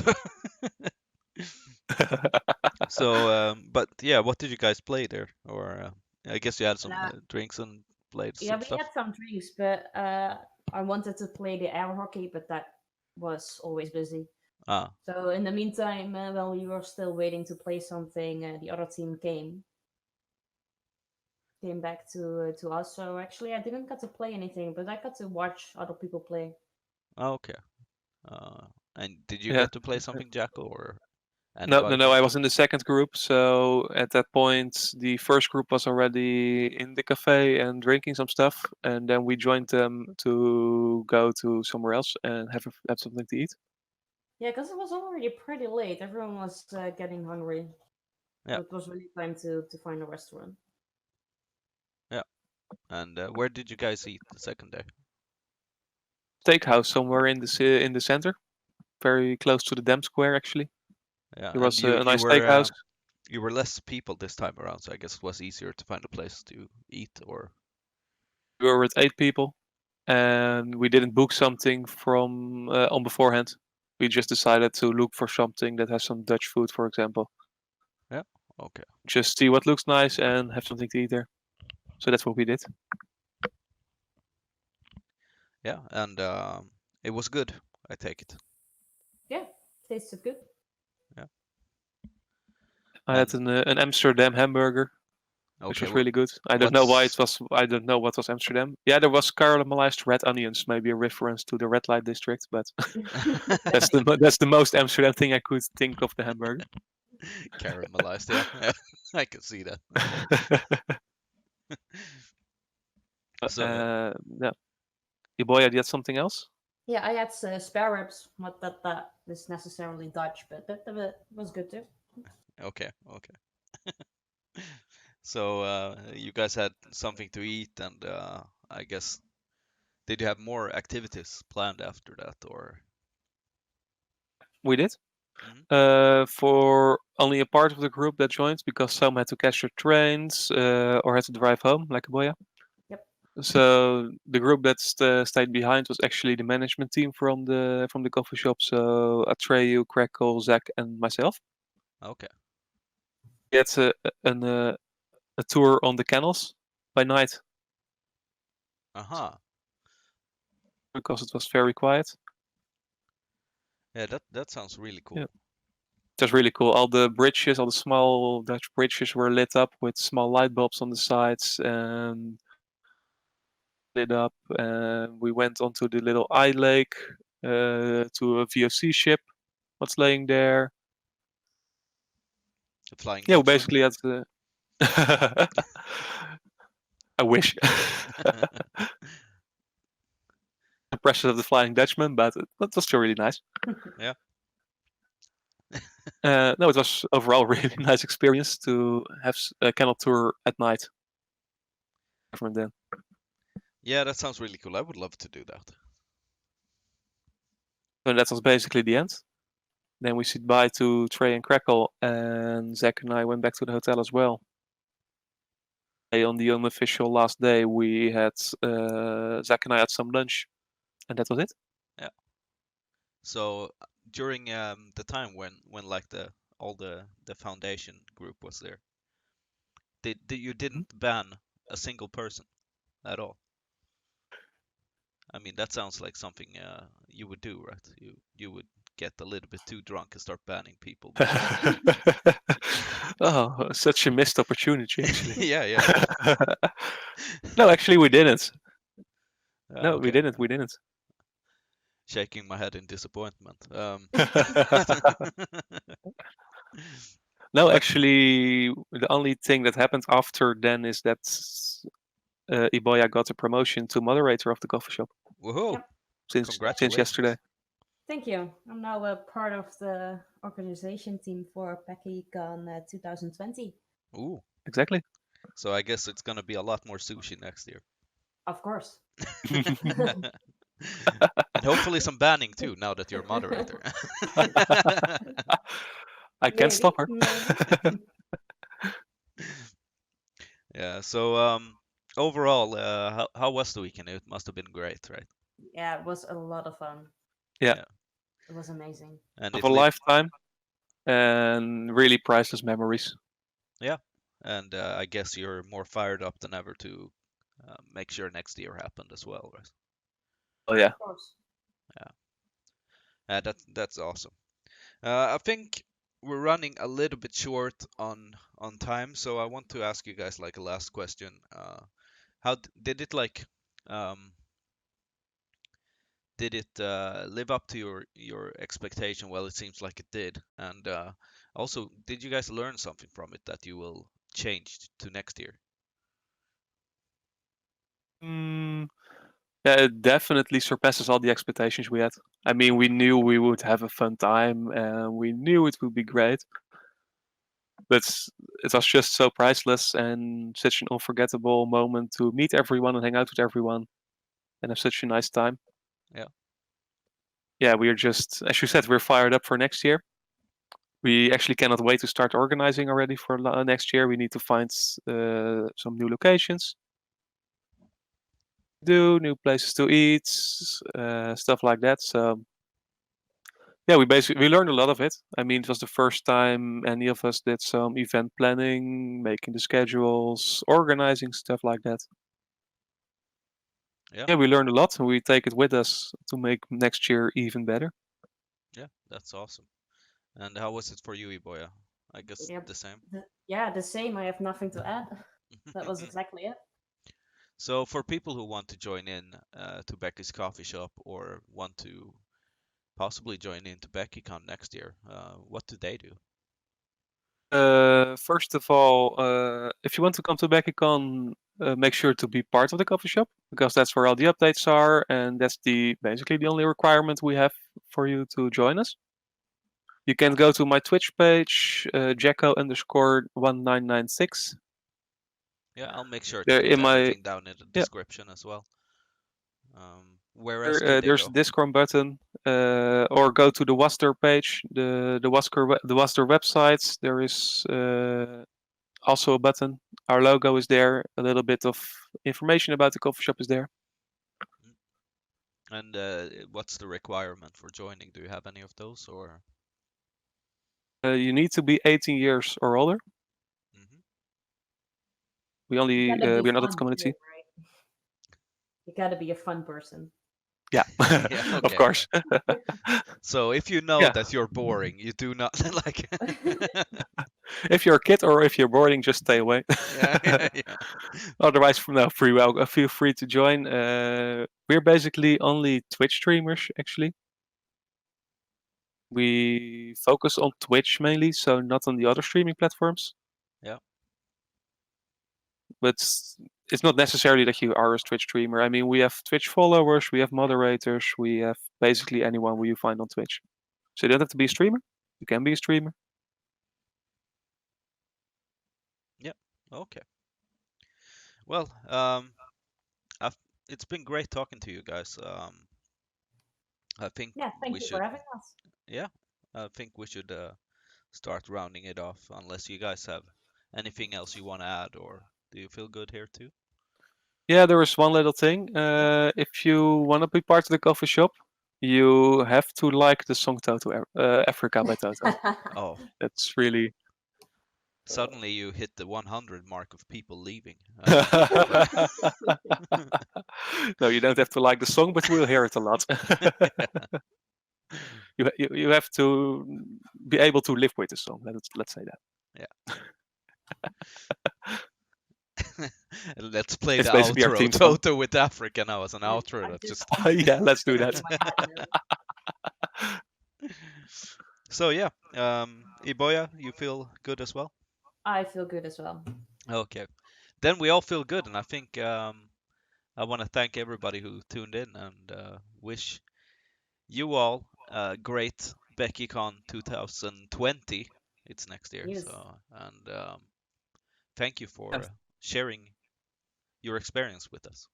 Speaker 1: But yeah, what did you guys play there? Or I guess you had
Speaker 3: And
Speaker 1: some drinks and played
Speaker 3: yeah,
Speaker 1: some
Speaker 3: we
Speaker 1: stuff.
Speaker 3: had some drinks, but I wanted to play the air hockey, but that was always busy.
Speaker 1: Ah,
Speaker 3: So in the meantime, while we were still waiting to play something, the other team came back to us. So actually, I didn't get to play anything, but I got to watch other people play.
Speaker 1: okay. Uh, and did you
Speaker 2: Yeah.
Speaker 1: get to play something, Jacko, or
Speaker 2: No, no,
Speaker 1: anybody?
Speaker 2: no. I was in the second group, so at that point, the first group was already in the cafe and drinking some stuff, and then we joined them to go to somewhere else and have something to eat.
Speaker 3: Yeah, because it was already pretty late. Everyone was getting hungry,
Speaker 1: Yeah,
Speaker 3: so it was really time to find a restaurant.
Speaker 1: yeah. And where did you guys eat the second day?
Speaker 2: Steakhouse somewhere in the center, very close to the Dam Square. Actually,
Speaker 1: Yeah,
Speaker 2: there
Speaker 1: and
Speaker 2: was a nice steakhouse.
Speaker 1: you were less people this time around, so I guess it was easier to find a place to eat. Or
Speaker 2: We were with 8 people, and we didn't book something from on beforehand. We just decided to look for something that has some Dutch food, for example.
Speaker 1: yeah, okay,
Speaker 2: Just see what looks nice and have something to eat there. So that's what we did.
Speaker 1: yeah, and it was good. I take it.
Speaker 3: Yeah, tasted good.
Speaker 1: Yeah,
Speaker 2: I had
Speaker 1: and
Speaker 2: an Amsterdam hamburger, which
Speaker 1: okay,
Speaker 2: was really good. I don't know why it
Speaker 1: what's
Speaker 2: was. I don't know what was Amsterdam. Yeah, there was caramelized red onions, maybe a reference to the red light district, but that's the most Amsterdam thing I could think of the hamburger.
Speaker 1: caramelized? Yeah, yeah, I can see that. So
Speaker 2: Yeah, Iboya, did something else?
Speaker 3: Yeah, I had spare ribs. Not that that is necessarily Dutch, but that was good too.
Speaker 1: okay, okay. So you guys had something to eat, and I guess did you have more activities planned after that, or?
Speaker 2: We did.
Speaker 1: Mhm.
Speaker 2: For only a part of the group that joined because some had to catch their trains or had to drive home, like Iboya.
Speaker 3: Yep.
Speaker 2: So the group that stayed behind was actually the management team from the coffee shop. So Atreyu, Crackle, Zach, and myself.
Speaker 1: Okay.
Speaker 2: We had a tour on the canals by night
Speaker 1: Uh-huh.
Speaker 2: because it was very quiet.
Speaker 1: Yeah, that sounds really
Speaker 2: Yeah.
Speaker 1: cool.
Speaker 2: Just really cool. All the bridges, all the small Dutch bridges were lit up with small light bulbs on the sides and lit up. And we went onto the little eye lake to a VOC ship. What's laying there?
Speaker 1: The Flying
Speaker 2: Yeah, we
Speaker 1: Dutchman.
Speaker 2: basically had the. I wish. Impression of the Flying Dutchman, but it was still really nice.
Speaker 1: Yeah.
Speaker 2: No, it was overall a really nice experience to have a canal tour at night. From then.
Speaker 1: Yeah, that sounds really cool. I would love to do that.
Speaker 2: And that was basically the end. Then we said bye to Trey and Crackle, and Zach and I went back to the hotel as well. On the unofficial last day, we had Zach and I had some lunch, and that was it.
Speaker 1: Yeah. So during the time when like all the foundation group was there, you didn't ban a single person at all? I mean, that sounds like something you would do, right? You would get a little bit too drunk and start banning people.
Speaker 2: Oh, such a missed opportunity, actually.
Speaker 1: Yeah, yeah.
Speaker 2: No, actually, we didn't. No, we
Speaker 1: Okay.
Speaker 2: didn't. We didn't.
Speaker 1: Shaking my head in disappointment.
Speaker 2: No,
Speaker 1: But
Speaker 2: actually, the only thing that happened after then is that Iboya got a promotion to moderator of the coffee shop
Speaker 1: woohoo!
Speaker 3: Yep.
Speaker 2: since
Speaker 1: Congratulations.
Speaker 2: yesterday.
Speaker 3: Thank you. I'm now a part of the organization team for Beckycon 2020.
Speaker 1: Ooh.
Speaker 2: Exactly.
Speaker 1: So I guess it's gonna be a lot more sushi next year.
Speaker 3: Of course.
Speaker 1: And hopefully some banning too, now that you're moderator.
Speaker 2: I can't stop her.
Speaker 3: Maybe.
Speaker 1: Yeah, so overall, how was the weekend? It must have been great, right?
Speaker 3: Yeah, it was a lot of fun.
Speaker 2: Yeah.
Speaker 1: Yeah.
Speaker 3: It was amazing.
Speaker 1: And
Speaker 2: Of
Speaker 1: it
Speaker 2: a
Speaker 1: lived,
Speaker 2: lifetime and really priceless memories.
Speaker 1: yeah. And I guess you're more fired up than ever to make sure next year happened as well, right?
Speaker 2: Oh yeah.
Speaker 3: Of course.
Speaker 1: That's awesome. I think we're running a little bit short on time, so I want to ask you guys like a last question. Did it like um, did it live up to your expectation? Well, it seems like it did. And also, did you guys learn something from it that you will change to next year?
Speaker 2: Mm, yeah, it definitely surpasses all the expectations we had. I mean, we knew we would have a fun time and we knew it would be great. But it was just so priceless and such an unforgettable moment to meet everyone and hang out with everyone and have such a nice time.
Speaker 1: Yeah.
Speaker 2: Yeah, we are just, as you said, we're fired up for next year. We actually cannot wait to start organizing already for next year. We need to find some new locations, new places to eat, stuff like that. So yeah, we learned a lot of it. I mean, it was the first time any of us did some event planning, making the schedules, organizing stuff like that.
Speaker 1: Yeah.
Speaker 2: Yeah, we learned a lot, and we take it with us to make next year even better.
Speaker 1: Yeah, that's awesome. And how was it for you, Iboya? I guess
Speaker 3: Yep.
Speaker 1: the same.
Speaker 3: Yeah, the same. I have nothing to add. That was exactly it.
Speaker 1: So for people who want to join in to Becky's coffee shop or want to possibly join in to Beckycon next year, what do they do?
Speaker 2: First of all, if you want to come to Beckycon, make sure to be part of the coffee shop because that's where all the updates are, and that's basically the only requirement we have for you to join us. You can go to my Twitch page, Jacco_1996.
Speaker 1: Yeah, I'll make sure to
Speaker 2: There
Speaker 1: put
Speaker 2: in my
Speaker 1: everything down in the
Speaker 2: yeah,
Speaker 1: description as well. Where else can they
Speaker 2: there's a
Speaker 1: go?
Speaker 2: Discord button, or go to the Wasder page, the Wasder website. There is also a button. Our logo is there. A little bit of information about the coffee shop is there.
Speaker 1: Mm. And what's the requirement for joining? Do you have any of those or?
Speaker 2: You need to be 18 years or older.
Speaker 1: Hmm.
Speaker 2: We only
Speaker 3: You gotta be
Speaker 2: we're not at
Speaker 3: fun too,
Speaker 2: community.
Speaker 3: right? You gotta be a fun person.
Speaker 2: Yeah,
Speaker 1: Yeah,
Speaker 2: of
Speaker 1: okay,
Speaker 2: course.
Speaker 1: okay. So if you know
Speaker 2: Yeah,
Speaker 1: that you're boring, you do not like.
Speaker 2: if you're a kid or if you're boarding, just stay away.
Speaker 1: Yeah, yeah, yeah.
Speaker 2: Otherwise, from now, feel free to join. We're basically only Twitch streamers, actually. We focus on Twitch mainly, so not on the other streaming platforms.
Speaker 1: Yeah.
Speaker 2: But it's not necessarily that you are a Twitch streamer. I mean, we have Twitch followers, we have moderators, we have basically anyone who you find on Twitch. So you don't have to be a streamer. You can be a streamer.
Speaker 1: Yeah. Okay. Well, I've, it's been great talking to you guys. I think
Speaker 3: Yeah,
Speaker 1: we
Speaker 3: thank you for
Speaker 1: should.
Speaker 3: having us.
Speaker 1: Yeah, I think we should start rounding it off. Unless you guys have anything else you want to add, or do you feel good here too?
Speaker 2: Yeah, there is one little thing. If you want to be part of the coffee shop, you have to like the song Toto Africa by Toto.
Speaker 1: Oh,
Speaker 2: That's really.
Speaker 1: suddenly you hit the 100 mark of people leaving.
Speaker 2: No, you don't have to like the song, but we'll hear it a lot. You have to be able to live with the song. Let's say that.
Speaker 1: Yeah. Let's play
Speaker 2: It's
Speaker 1: the
Speaker 2: basically our
Speaker 1: outro.
Speaker 2: theme song.
Speaker 1: Toto with Africa now as an outro.
Speaker 3: I
Speaker 1: That's
Speaker 3: just
Speaker 1: just.
Speaker 2: Yeah, let's do that.
Speaker 3: in my hat now.
Speaker 1: So yeah, Iboya, you feel good as well?
Speaker 3: I feel good as well.
Speaker 1: Okay, then we all feel good, and I think I want to thank everybody who tuned in and wish you all a great Beckycon 2020. It's next year,
Speaker 3: Yes.
Speaker 1: so and thank you for
Speaker 2: And
Speaker 1: sharing your experience with us.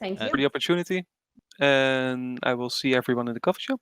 Speaker 3: Thank
Speaker 1: And
Speaker 2: for
Speaker 3: you.
Speaker 2: the opportunity, and I will see everyone in the coffee shop.